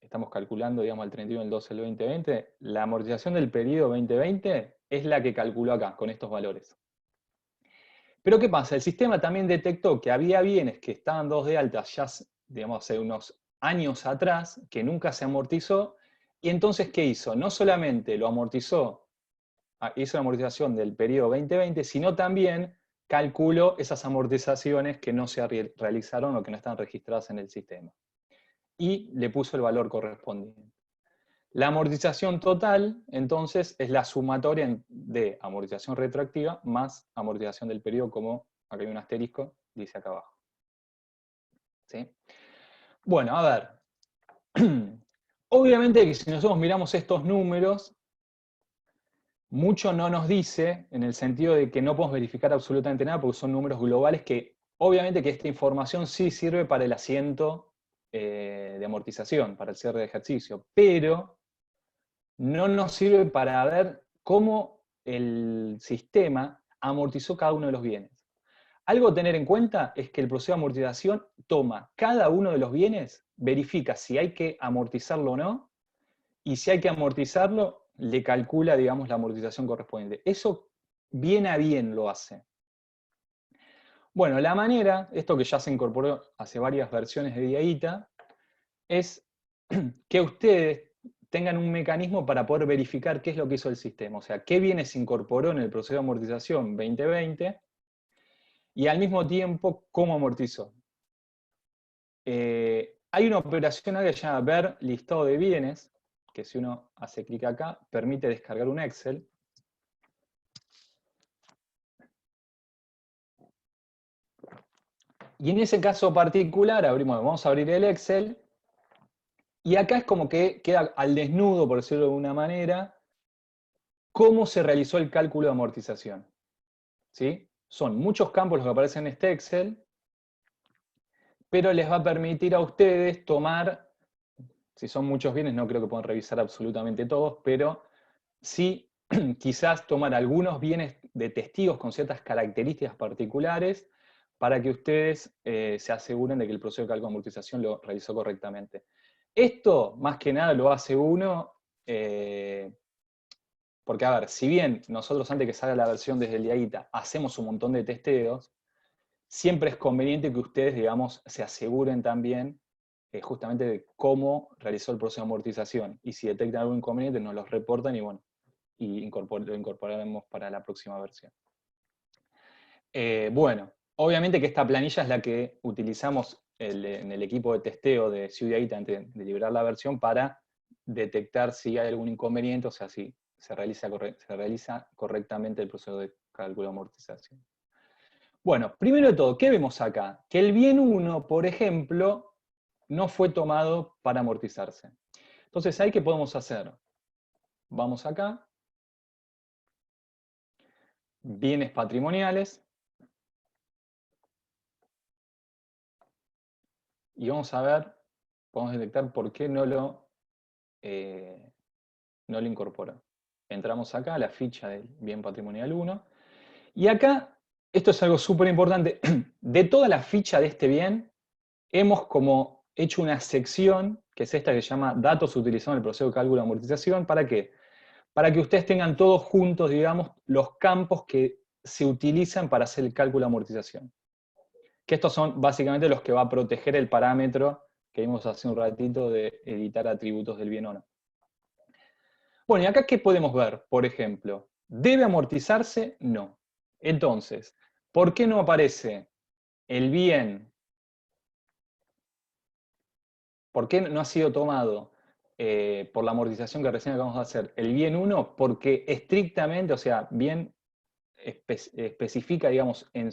estamos calculando, digamos, al 31 del 12 del 2020, la amortización del periodo 2020 es la que calculó acá, con estos valores. Pero ¿qué pasa? El sistema también detectó que había bienes que estaban dados de alta ya, digamos, hace unos años atrás, que nunca se amortizó, y entonces, ¿qué hizo? No solamente lo amortizó, hizo la amortización del periodo 2020, sino también calculó esas amortizaciones que no se realizaron o que no están registradas en el sistema. Y le puso el valor correspondiente. La amortización total, entonces, es la sumatoria de amortización retroactiva más amortización del periodo, como acá hay un asterisco, dice acá abajo. ¿Sí? Bueno, a ver. Obviamente que si nosotros miramos estos números, mucho no nos dice, en el sentido de que no podemos verificar absolutamente nada, porque son números globales que, obviamente que esta información sí sirve para el asiento de amortización, para el cierre de ejercicio, pero no nos sirve para ver cómo el sistema amortizó cada uno de los bienes. Algo a tener en cuenta es que el proceso de amortización toma cada uno de los bienes, verifica si hay que amortizarlo o no, y si hay que amortizarlo, le calcula, digamos, la amortización correspondiente. Eso bien a bien lo hace. Bueno, la manera, esto que ya se incorporó hace varias versiones de Diaguita, es que ustedes tengan un mecanismo para poder verificar qué es lo que hizo el sistema. O sea, qué bienes se incorporó en el proceso de amortización 2020 y al mismo tiempo cómo amortizó. Hay una operación que se llama ver listado de bienes, que si uno hace clic acá, permite descargar un Excel. Y en ese caso particular, vamos a abrir el Excel, Y acá es como que queda al desnudo, por decirlo de alguna manera, cómo se realizó el cálculo de amortización. ¿Sí? Son muchos campos los que aparecen en este Excel, pero les va a permitir a ustedes tomar, si son muchos bienes, no creo que puedan revisar absolutamente todos, pero sí quizás tomar algunos bienes de testigos con ciertas características particulares para que ustedes se aseguren de que el proceso de cálculo de amortización lo realizó correctamente. Esto, más que nada, lo hace uno, porque, a ver, si bien nosotros antes que salga la versión desde el IAITA hacemos un montón de testeos, siempre es conveniente que ustedes, digamos, se aseguren también justamente de cómo realizó el proceso de amortización. Y si detectan algún inconveniente, nos los reportan y bueno, lo incorporaremos para la próxima versión. Bueno, obviamente que esta planilla es la que utilizamos en el equipo de testeo de Ciudadita antes de liberar la versión para detectar si hay algún inconveniente, o sea, si se realiza correctamente el proceso de cálculo de amortización. Bueno, primero de todo, ¿qué vemos acá? Que el bien 1, por ejemplo, no fue tomado para amortizarse. Entonces, ¿ahí qué podemos hacer? Vamos acá, bienes patrimoniales, y vamos a ver, podemos detectar por qué no lo incorporó. Entramos acá a la ficha del bien patrimonial 1, y acá, esto es algo súper importante, de toda la ficha de este bien, hemos como hecho una sección, que es esta que se llama datos utilizados en el proceso de cálculo de amortización. ¿Para qué? Para que ustedes tengan todos juntos, digamos, los campos que se utilizan para hacer el cálculo de amortización. Que estos son básicamente los que va a proteger el parámetro que vimos hace un ratito de editar atributos del bien o no. Bueno, y acá ¿qué podemos ver? Por ejemplo, ¿debe amortizarse? No. Entonces, ¿por qué no aparece el bien? ¿Por qué no ha sido tomado por la amortización que recién acabamos de hacer el bien 1? Porque estrictamente, o sea, bien especifica, digamos, en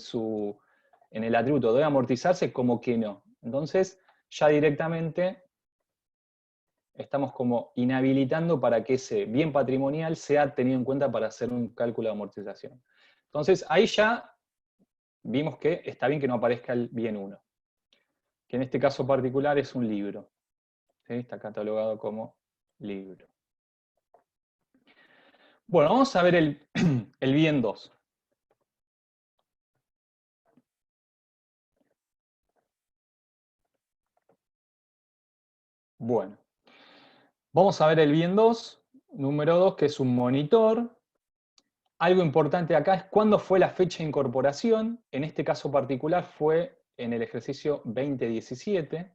el atributo debe amortizarse como que no. Entonces, ya directamente estamos como inhabilitando para que ese bien patrimonial sea tenido en cuenta para hacer un cálculo de amortización. Entonces, ahí ya vimos que está bien que no aparezca el bien 1, que en este caso particular es un libro. ¿Sí? Está catalogado como libro. Bueno, vamos a ver el bien 2. Bueno, vamos a ver el bien 2, número 2, que es un monitor. Algo importante acá es cuándo fue la fecha de incorporación. En este caso particular fue en el ejercicio 2017.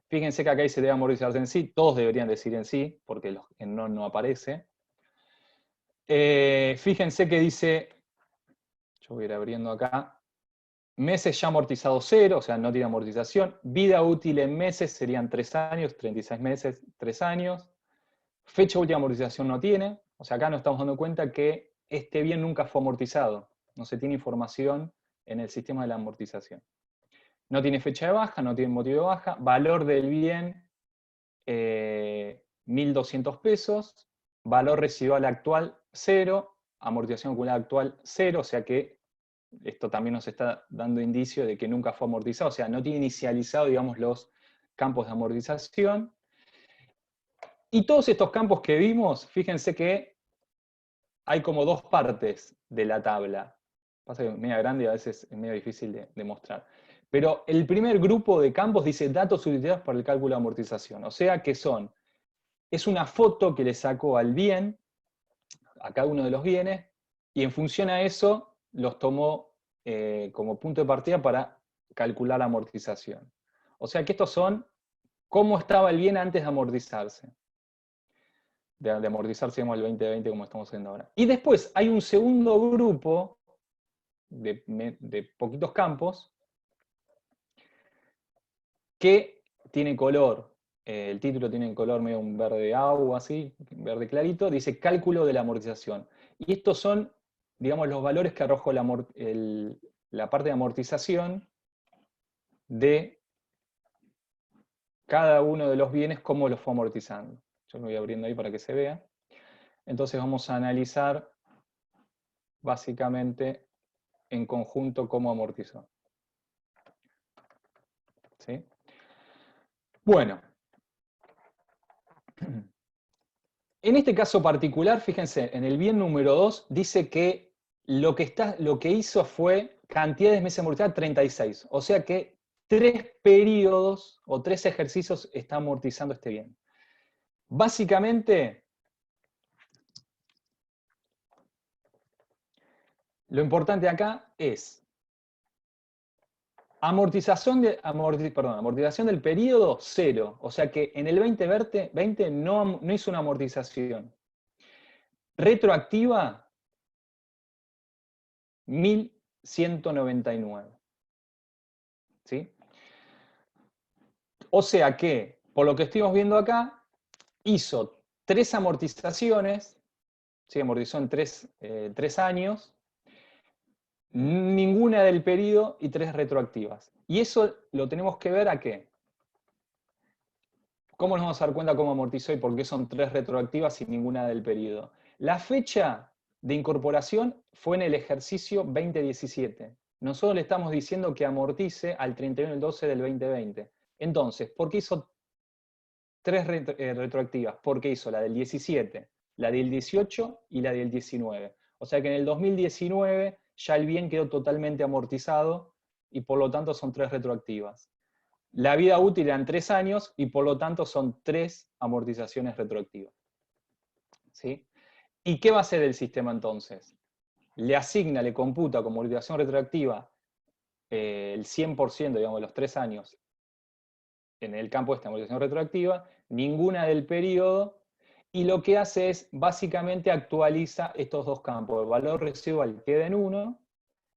Fíjense que acá dice debe amortizarse en sí. Todos deberían decir en sí, porque en no aparece. Fíjense que dice, yo voy a ir abriendo acá, meses ya amortizados 0, o sea, no tiene amortización. Vida útil en meses serían 3 años, 36 meses, 3 años. Fecha última amortización no tiene, o sea, acá nos estamos dando cuenta que este bien nunca fue amortizado, no se tiene información en el sistema de la amortización. No tiene fecha de baja, no tiene motivo de baja, valor del bien 1.200 pesos, valor residual actual 0, amortización acumulada actual 0, o sea que esto también nos está dando indicio de que nunca fue amortizado, o sea, no tiene inicializado, digamos, los campos de amortización. Y todos estos campos que vimos, fíjense que hay como dos partes de la tabla. Pasa que es media grande y a veces es medio difícil de mostrar. Pero el primer grupo de campos dice datos utilizados para el cálculo de amortización. O sea que es una foto que le sacó al bien, a cada uno de los bienes, y en función a eso los tomó como punto de partida para calcular la amortización. O sea que estos son cómo estaba el bien antes de amortizarse. De amortizarse, digamos, el 2020 como estamos haciendo ahora. Y después hay un segundo grupo de poquitos campos que tiene color, el título tiene color medio un verde agua, así, verde clarito, dice cálculo de la amortización. Y estos son, digamos, los valores que arrojó la parte de amortización de cada uno de los bienes, cómo los fue amortizando. Yo lo voy abriendo ahí para que se vea. Entonces vamos a analizar básicamente en conjunto cómo amortizó. ¿Sí? Bueno. En este caso particular, fíjense, en el bien número 2 dice que lo que hizo fue cantidad de meses amortizadas 36. O sea que 3 periodos o 3 ejercicios está amortizando este bien. Básicamente, lo importante acá es amortización del periodo 0. O sea que en el 2020 no hizo una amortización. Retroactiva, 1199. ¿Sí? O sea que, por lo que estuvimos viendo acá, hizo 3 amortizaciones, ¿sí? Amortizó en 3 años, ninguna del periodo y 3 retroactivas. Y eso lo tenemos que ver a qué. ¿Cómo nos vamos a dar cuenta cómo amortizó y por qué son 3 retroactivas y ninguna del periodo? La fecha de incorporación fue en el ejercicio 2017. Nosotros le estamos diciendo que amortice al 31 del 12 del 2020. Entonces, ¿por qué hizo 3 retroactivas? Porque hizo la del 17, la del 18 y la del 19. O sea que en el 2019 ya el bien quedó totalmente amortizado y por lo tanto son 3 retroactivas. La vida útil eran 3 años y por lo tanto son 3 amortizaciones retroactivas. ¿Sí? ¿Y qué va a hacer el sistema entonces? Le asigna, le computa como amortización retroactiva el 100%, digamos, de los 3 años en el campo de esta amortización retroactiva, ninguna del periodo, y lo que hace es, básicamente actualiza estos dos campos. El valor residual queda en 1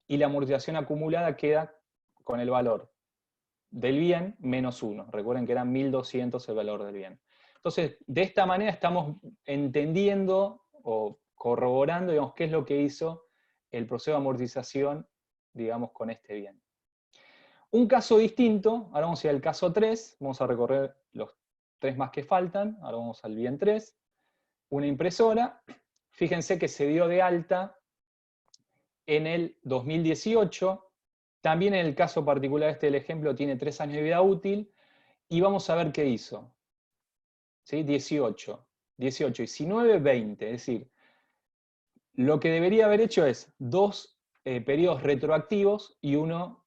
y la amortización acumulada queda con el valor del bien menos 1. Recuerden que eran 1200 el valor del bien. Entonces, de esta manera estamos entendiendo o corroborando, digamos, qué es lo que hizo el proceso de amortización, digamos, con este bien. Un caso distinto, ahora vamos a ir al caso 3, vamos a recorrer los 3 más que faltan, ahora vamos al bien 3. Una impresora, fíjense que se dio de alta en el 2018, también en el caso particular este del ejemplo tiene 3 años de vida útil, y vamos a ver qué hizo. ¿Sí? 18, 19, 20, es decir, lo que debería haber hecho es 2 periodos retroactivos y uno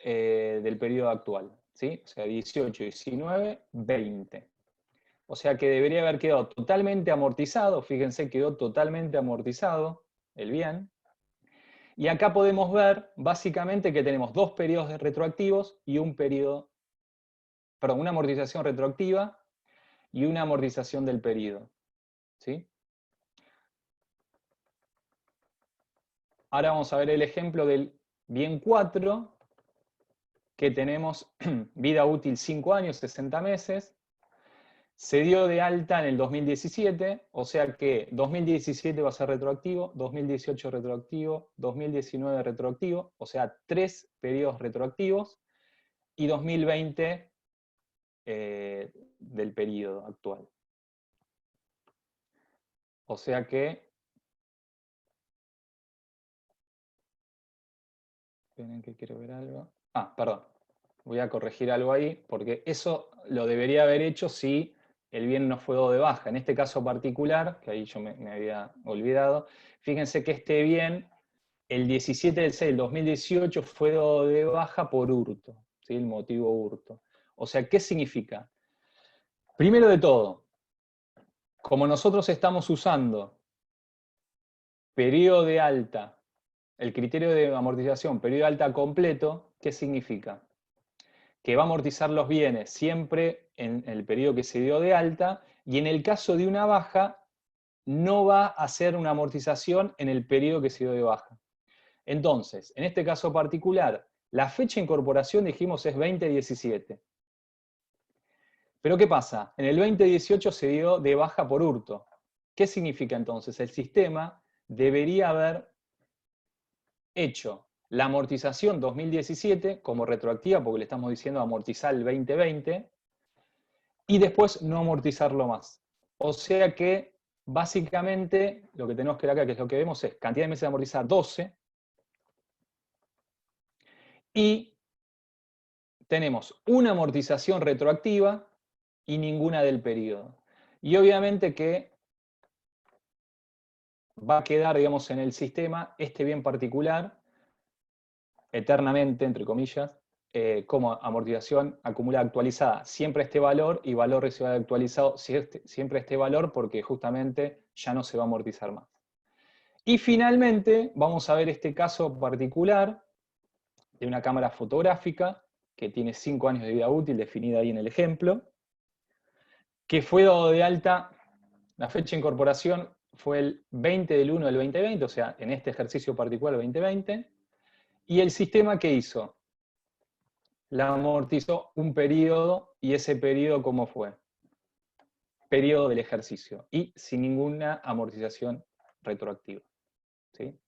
del periodo actual, ¿sí? O sea, 18, 19, 20. O sea que debería haber quedado totalmente amortizado, fíjense, quedó totalmente amortizado el bien. Y acá podemos ver, básicamente, que tenemos 2 periodos retroactivos y un periodo, perdón, una amortización retroactiva y una amortización del periodo, ¿sí? Ahora vamos a ver el ejemplo del bien 4, que tenemos vida útil 5 años, 60 meses, se dio de alta en el 2017, o sea que 2017 va a ser retroactivo, 2018 retroactivo, 2019 retroactivo, o sea 3 periodos retroactivos, y 2020 del periodo actual. O sea que... Esperen que quiero ver algo. Ah, perdón. Voy a corregir algo ahí, porque eso lo debería haber hecho si el bien no fue dado de baja. En este caso particular, que ahí yo me había olvidado, fíjense que este bien, el 17 del 6 del 2018, fue dado de baja por hurto, ¿sí? El motivo hurto. O sea, ¿qué significa? Primero de todo, como nosotros estamos usando periodo de alta, el criterio de amortización, periodo de alta completo, ¿qué significa? Que va a amortizar los bienes siempre en el periodo que se dio de alta, y en el caso de una baja, no va a hacer una amortización en el periodo que se dio de baja. Entonces, en este caso particular, la fecha de incorporación, dijimos, es 2017. Pero ¿qué pasa? En el 2018 se dio de baja por hurto. ¿Qué significa entonces? El sistema debería haber hecho la amortización 2017 como retroactiva, porque le estamos diciendo amortizar el 2020, y después no amortizarlo más. O sea que, básicamente, lo que tenemos que ver acá, que es lo que vemos, es cantidad de meses de amortizar 12, y tenemos una amortización retroactiva y ninguna del periodo. Y obviamente que va a quedar, digamos, en el sistema este bien particular, eternamente, entre comillas, como amortización acumulada actualizada. Siempre este valor y valor residual actualizado, siempre este valor porque justamente ya no se va a amortizar más. Y finalmente vamos a ver este caso particular de una cámara fotográfica que tiene 5 años de vida útil, definida ahí en el ejemplo, que fue dado de alta, la fecha de incorporación fue el 20 del 1 del 2020, o sea, en este ejercicio particular 2020, y el sistema que hizo, la amortizó un periodo, y ese periodo, ¿cómo fue? Periodo del ejercicio, y sin ninguna amortización retroactiva. ¿Sí?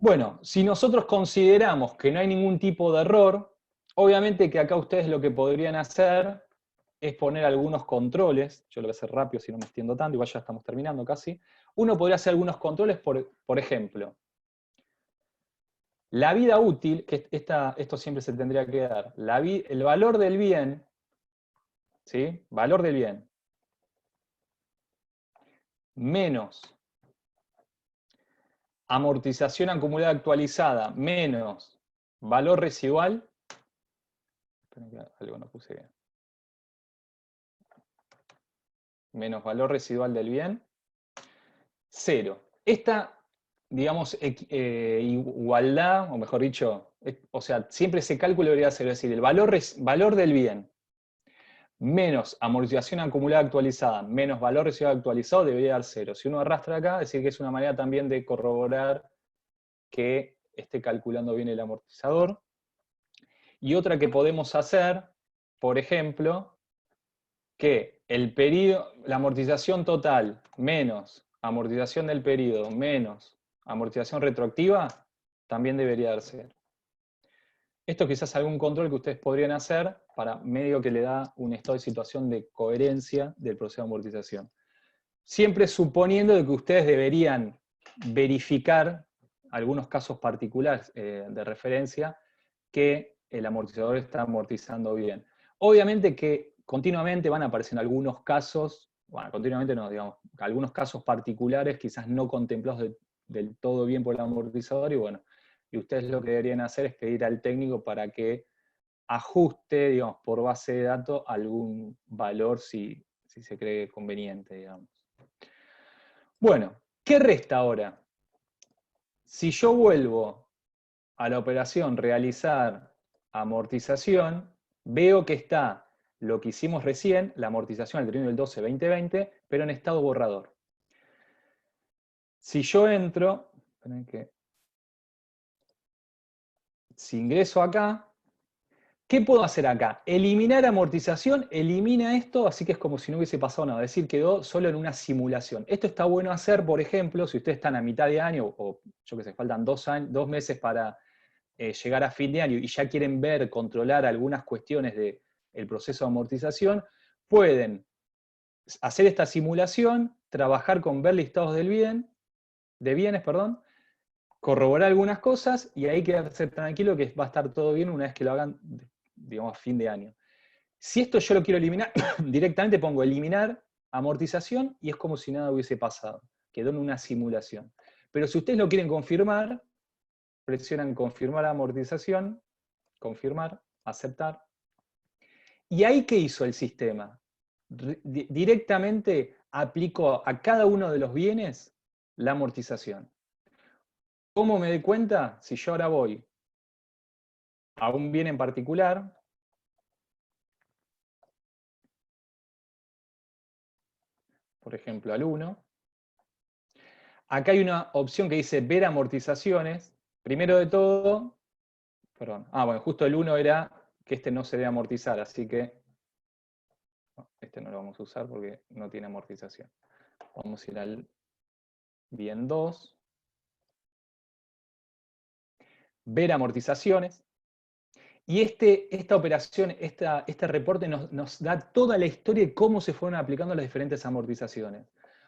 Bueno, si nosotros consideramos que no hay ningún tipo de error, obviamente que acá ustedes lo que podrían hacer es poner algunos controles. Yo lo voy a hacer rápido si no me extiendo tanto, igual ya estamos terminando casi. Uno podría hacer algunos controles, por ejemplo, la vida útil, que esto siempre se tendría que dar, el valor del bien, ¿sí? Valor del bien, menos amortización acumulada actualizada, menos valor residual, esperen que algo no puse bien, menos valor residual del bien, 0. Esta, digamos, igualdad, o mejor dicho, o sea, siempre ese cálculo debería ser, es decir, el valor del bien menos amortización acumulada actualizada, menos valor residual actualizado, debería dar 0. Si uno arrastra acá, es decir que es una manera también de corroborar que esté calculando bien el amortizador. Y otra que podemos hacer, por ejemplo, que el periodo, la amortización total menos amortización del periodo menos amortización retroactiva, también debería dar 0. Esto quizás algún control que ustedes podrían hacer para medio que le da un estado de situación de coherencia del proceso de amortización. Siempre suponiendo de que ustedes deberían verificar algunos casos particulares de referencia que el amortizador está amortizando bien. Obviamente que continuamente van a aparecer algunos casos, bueno, continuamente no, digamos, algunos casos particulares quizás no contemplados del todo bien por el amortizador, y bueno, y ustedes lo que deberían hacer es pedir al técnico para que ajuste, digamos, por base de datos algún valor si se cree conveniente, digamos. Bueno, ¿qué resta ahora? Si yo vuelvo a la operación realizar amortización, veo que está lo que hicimos recién, la amortización al 31 del 12-2020, pero en estado borrador. Si yo entro, si ingreso acá, ¿qué puedo hacer acá? Eliminar amortización, elimina esto, así que es como si no hubiese pasado nada, es decir, quedó solo en una simulación. Esto está bueno hacer, por ejemplo, si ustedes están a mitad de año, o yo que sé, faltan 2 meses para llegar a fin de año y ya quieren ver, controlar algunas cuestiones del proceso de amortización, pueden hacer esta simulación, trabajar con ver listados de bienes, corroborar algunas cosas y ahí quedarse tranquilo que va a estar todo bien una vez que lo hagan, digamos, a fin de año. Si esto yo lo quiero eliminar, directamente pongo eliminar amortización y es como si nada hubiese pasado. Quedó en una simulación. Pero si ustedes lo quieren confirmar, presionan confirmar amortización, confirmar, aceptar. ¿Y ahí qué hizo el sistema? Directamente aplicó a cada uno de los bienes la amortización. ¿Cómo me doy cuenta? Si yo ahora voy a un bien en particular, por ejemplo al 1, acá hay una opción que dice ver amortizaciones. Primero de todo, perdón, bueno, justo el 1 era que este no se debe amortizar, así que este no lo vamos a usar porque no tiene amortización. Vamos a ir al bien 2. ver amortizaciones, y esta operación, este reporte nos da toda la historia de cómo se fueron aplicando las diferentes amortizaciones.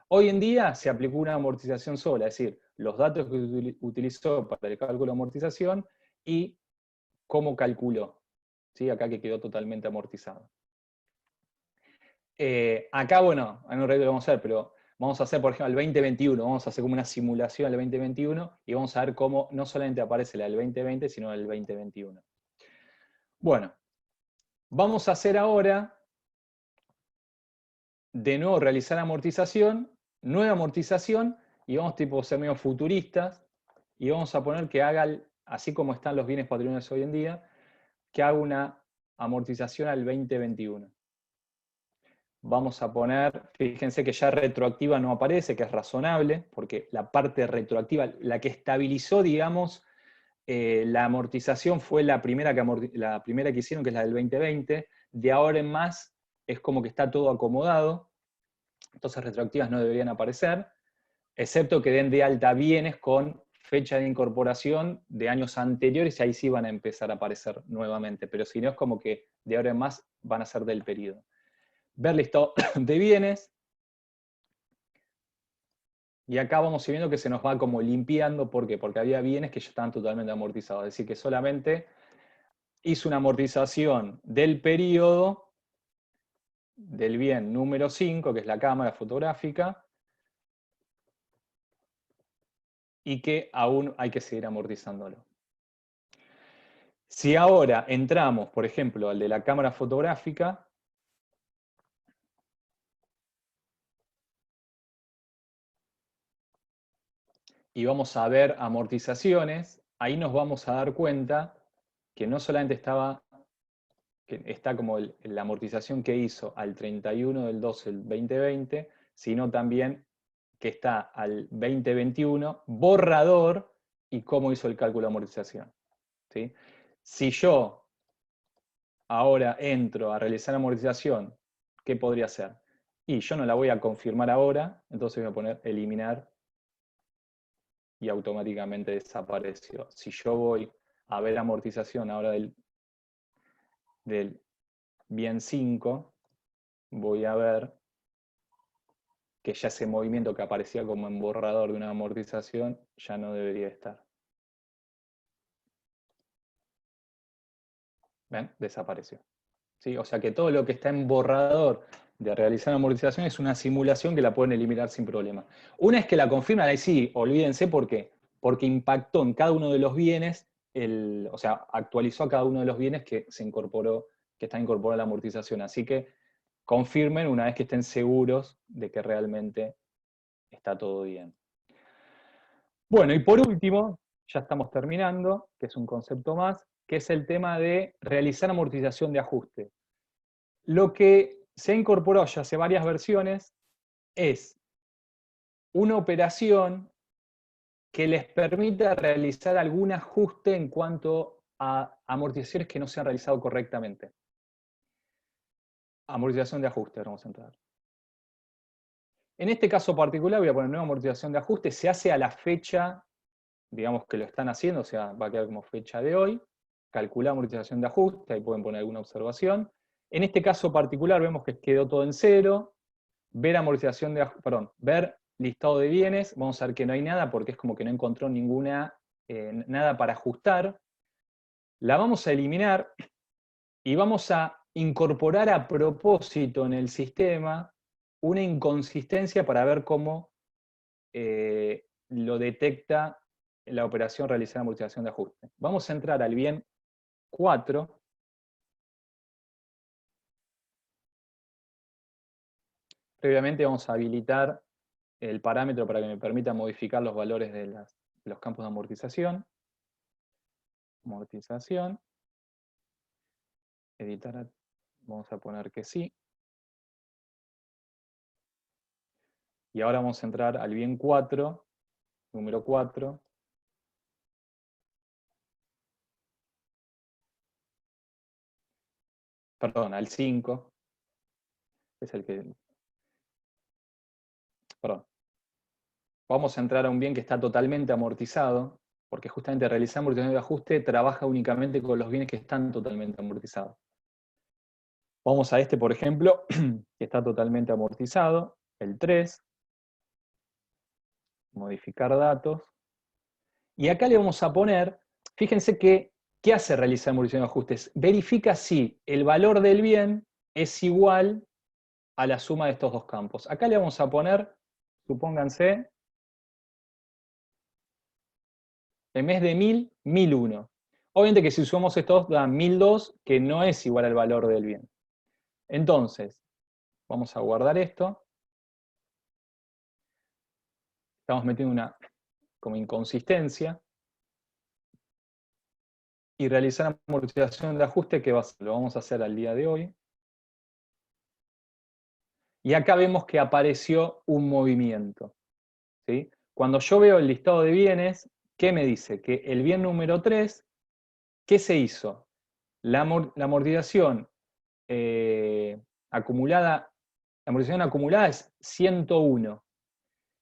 Hoy en día se aplicó una amortización sola, es decir, los datos que utilizó para el cálculo de amortización y cómo calculó. ¿Sí? Acá que quedó totalmente amortizado. Acá, bueno, en un rato lo vamos a hacer, pero vamos a hacer, por ejemplo, el 2021, vamos a hacer como una simulación del 2021 y vamos a ver cómo no solamente aparece la del 2020, sino el 2021. Bueno, vamos a hacer ahora, de nuevo, realizar amortización, nueva amortización, y vamos tipo ser medio futuristas, y vamos a poner que haga, así como están los bienes patrimoniales hoy en día, que haga una amortización al 2021. Vamos a poner, fíjense que ya retroactiva no aparece, que es razonable, porque la parte retroactiva, la que estabilizó, digamos, la amortización fue la primera que hicieron, que es la del 2020. De ahora en más es como que está todo acomodado, entonces retroactivas no deberían aparecer, excepto que den de alta bienes con fecha de incorporación de años anteriores, y ahí sí van a empezar a aparecer nuevamente, pero si no es como que de ahora en más van a ser del periodo. Ver listado de bienes, y acá vamos viendo que se nos va como limpiando. ¿Por qué? Porque había bienes que ya estaban totalmente amortizados, es decir, que solamente hizo una amortización del periodo del bien número 5, que es la cámara fotográfica, y que aún hay que seguir amortizándolo. Si ahora entramos, por ejemplo, al de la cámara fotográfica, y vamos a ver amortizaciones, ahí nos vamos a dar cuenta que no solamente está como la amortización que hizo al 31 del 12 del 2020, sino también que está al 2021, borrador, y cómo hizo el cálculo de amortización. ¿Sí? Si yo ahora entro a realizar amortización, ¿qué podría hacer? Y yo no la voy a confirmar ahora, entonces voy a poner eliminar, y automáticamente desapareció. Si yo voy a ver amortización ahora del bien 5, voy a ver que ya ese movimiento que aparecía como en borrador de una amortización ya no debería estar. ¿Ven? Desapareció. ¿Sí? O sea que todo lo que está en borrador de realizar amortización es una simulación que la pueden eliminar sin problema. Una vez que la confirman, ahí sí, olvídense. ¿Por qué? Porque impactó en cada uno de los bienes, o sea, actualizó a cada uno de los bienes que se incorporó, que está incorporada a la amortización. Así que confirmen una vez que estén seguros de que realmente está todo bien. Bueno, y por último, ya estamos terminando, que es un concepto más, que es el tema de realizar amortización de ajuste. Lo que se ha incorporado ya hace varias versiones es una operación que les permita realizar algún ajuste en cuanto a amortizaciones que no se han realizado correctamente. Amortización de ajuste, vamos a entrar. En este caso particular voy a poner nueva amortización de ajuste, se hace a la fecha, digamos que lo están haciendo, o sea, va a quedar como fecha de hoy, calcular amortización de ajuste, ahí pueden poner alguna observación. En este caso particular vemos que quedó todo en cero, ver amortización de, perdón, ver listado de bienes, vamos a ver que no hay nada porque es como que no encontró nada para ajustar. La vamos a eliminar y vamos a incorporar a propósito en el sistema una inconsistencia para ver cómo lo detecta la operación realizada en amortización de ajuste. Vamos a entrar al bien 4. Previamente vamos a habilitar el parámetro para que me permita modificar los valores de los campos de amortización. Amortización. Editar, vamos a poner que sí. Y ahora vamos a entrar al bien 4, número 4. Perdón, al 5. Es el que... Perdón. Vamos a entrar a un bien que está totalmente amortizado. porque justamente realizar amortización de ajuste trabaja únicamente con los bienes que están totalmente amortizados. Vamos a este, por ejemplo, que está totalmente amortizado, el 3, modificar datos, y acá le vamos a poner, fíjense que, ¿qué hace realizar amortización de ajustes? Verifica si el valor del bien es igual a la suma de estos dos campos. Acá le vamos a poner, supónganse, en vez de 1000, 1001. Obviamente que si sumamos estos da 1002, que no es igual al valor del bien. Entonces, vamos a guardar esto. Estamos metiendo una como inconsistencia. Y realizar amortización de ajuste, que lo vamos a hacer al día de hoy. Y acá vemos que apareció un movimiento, ¿sí? Cuando yo veo el listado de bienes, ¿qué me dice? Que el bien número 3, ¿qué se hizo? La amortización acumulada, la amortización acumulada es 101.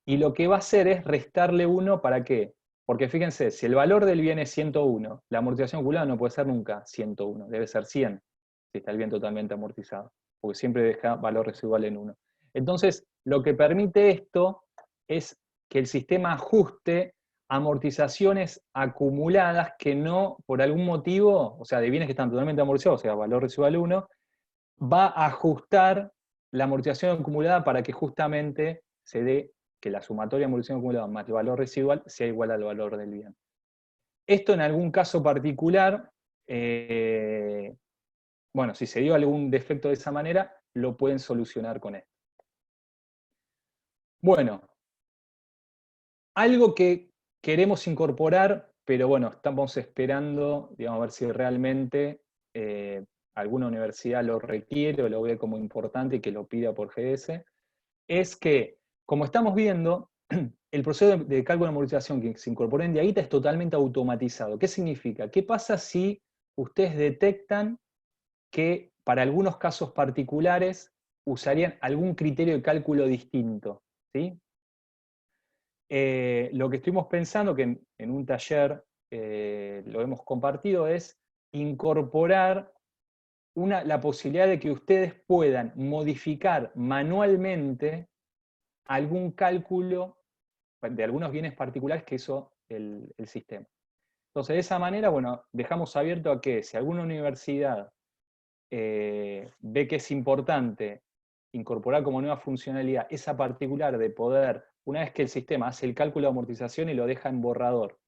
Y lo que va a hacer es restarle 1, ¿para qué? Porque fíjense, si el valor del bien es 101, la amortización acumulada no puede ser nunca 101, debe ser 100, si está el bien totalmente amortizado, porque siempre deja valor residual en 1. Entonces, lo que permite esto es que el sistema ajuste amortizaciones acumuladas que no, por algún motivo, o sea, de bienes que están totalmente amortizados, o sea, valor residual 1, va a ajustar la amortización acumulada para que justamente se dé que la sumatoria de amortización acumulada más el valor residual sea igual al valor del bien. Esto en algún caso particular, bueno, si se dio algún defecto de esa manera, lo pueden solucionar con esto. Bueno, algo que queremos incorporar, pero bueno, estamos esperando, digamos, a ver si realmente alguna universidad lo requiere o lo ve como importante y que lo pida por GS, es que, como estamos viendo, el proceso de cálculo de amortización que se incorporó en Diaguita es totalmente automatizado. ¿Qué significa? ¿Qué pasa si ustedes detectan que para algunos casos particulares usarían algún criterio de cálculo distinto? ¿Sí? Lo que estuvimos pensando, que en un taller lo hemos compartido, es incorporar la posibilidad de que ustedes puedan modificar manualmente algún cálculo de algunos bienes particulares que hizo el sistema. Entonces, de esa manera, bueno, dejamos abierto a que si alguna universidad ve que es importante incorporar como nueva funcionalidad esa particular de poder, una vez que el sistema hace el cálculo de amortización y lo deja en borrador,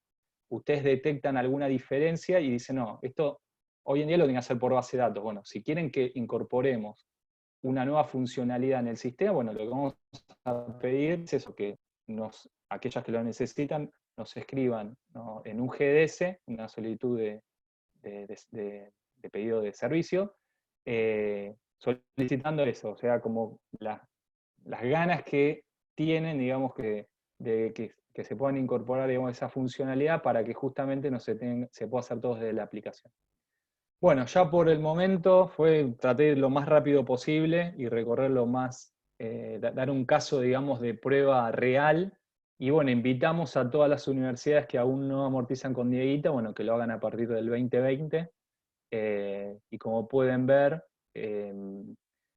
ustedes detectan alguna diferencia y dicen, no, esto hoy en día lo tienen que hacer por base de datos. Bueno, si quieren que incorporemos una nueva funcionalidad en el sistema, bueno, lo que vamos a pedir es eso, que aquellas que lo necesitan nos escriban, ¿no?, en un GDS, una solicitud de pedido de servicio, solicitando eso, o sea, como las ganas que tienen, digamos, de que se puedan incorporar, digamos, esa funcionalidad para que justamente no se pueda hacer todo desde la aplicación. Bueno, ya por el momento traté de ir lo más rápido posible y recorrer lo más, dar un caso, digamos, de prueba real. Y bueno, invitamos a todas las universidades que aún no amortizan con Dieguita, bueno, que lo hagan a partir del 2020. Y como pueden ver, eh,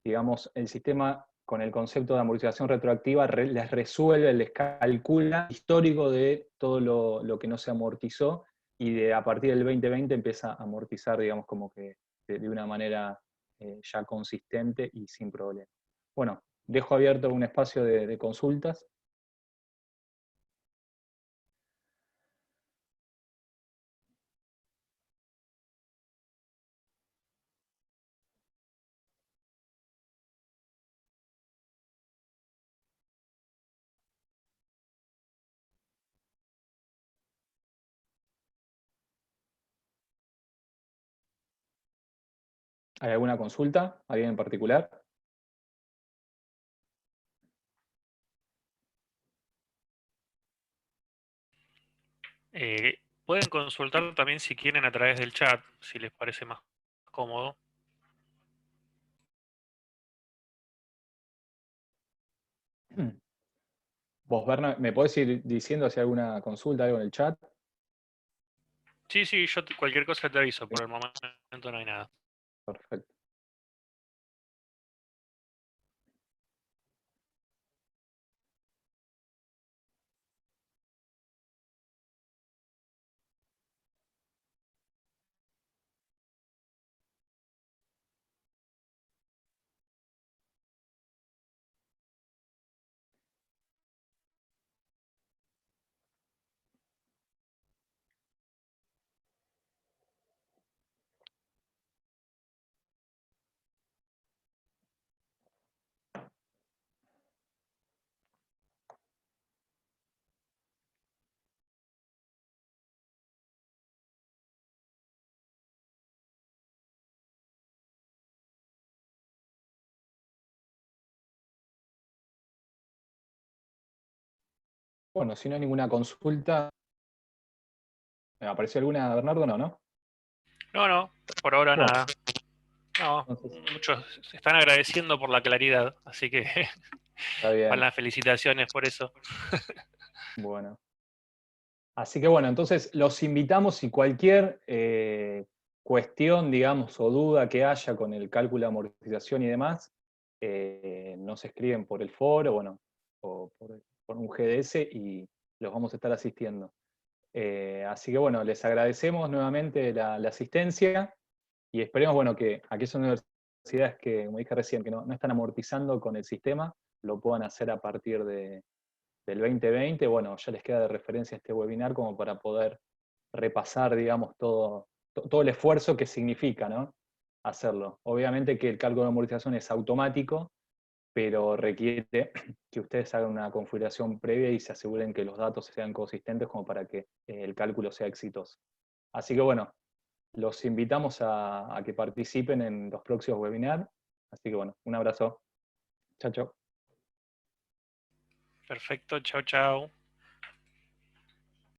digamos, el sistema con el concepto de amortización retroactiva les resuelve, les calcula histórico de todo lo que no se amortizó, y a partir del 2020 empieza a amortizar, digamos, como que de una manera ya consistente y sin problema. Bueno, dejo abierto un espacio de consultas. ¿Hay alguna consulta? ¿Alguien en particular? Pueden consultar también si quieren a través del chat, si les parece más cómodo. Vos, Berna, ¿me podés ir diciendo si hay alguna consulta, algo en el chat? Sí, sí, cualquier cosa te aviso, por el momento no hay nada. Perfecto. Bueno, si no hay ninguna consulta, ¿apareció alguna, Bernardo? No, ¿no? No, no, por ahora Bueno, nada. No, entonces, muchos se están agradeciendo por la claridad, así que está van bien. las felicitaciones por eso. Bueno. Así que bueno, entonces los invitamos si cualquier cuestión, digamos, o duda que haya con el cálculo de amortización y demás, nos escriben por el foro, bueno, o por un GDS y los vamos a estar asistiendo. Así que bueno, les agradecemos nuevamente la asistencia y esperemos, bueno, que aquellas universidades que, como dije recién, que no están amortizando con el sistema, lo puedan hacer a partir del 2020, bueno, ya les queda de referencia este webinar como para poder repasar, digamos, todo el esfuerzo que significa, ¿no? Hacerlo. Obviamente que el cálculo de amortización es automático, pero requiere que ustedes hagan una configuración previa y se aseguren que los datos sean consistentes como para que el cálculo sea exitoso. Así que bueno, los invitamos a que participen en los próximos webinars. Así que bueno, un abrazo. Chao, chao. Perfecto, chao, chao.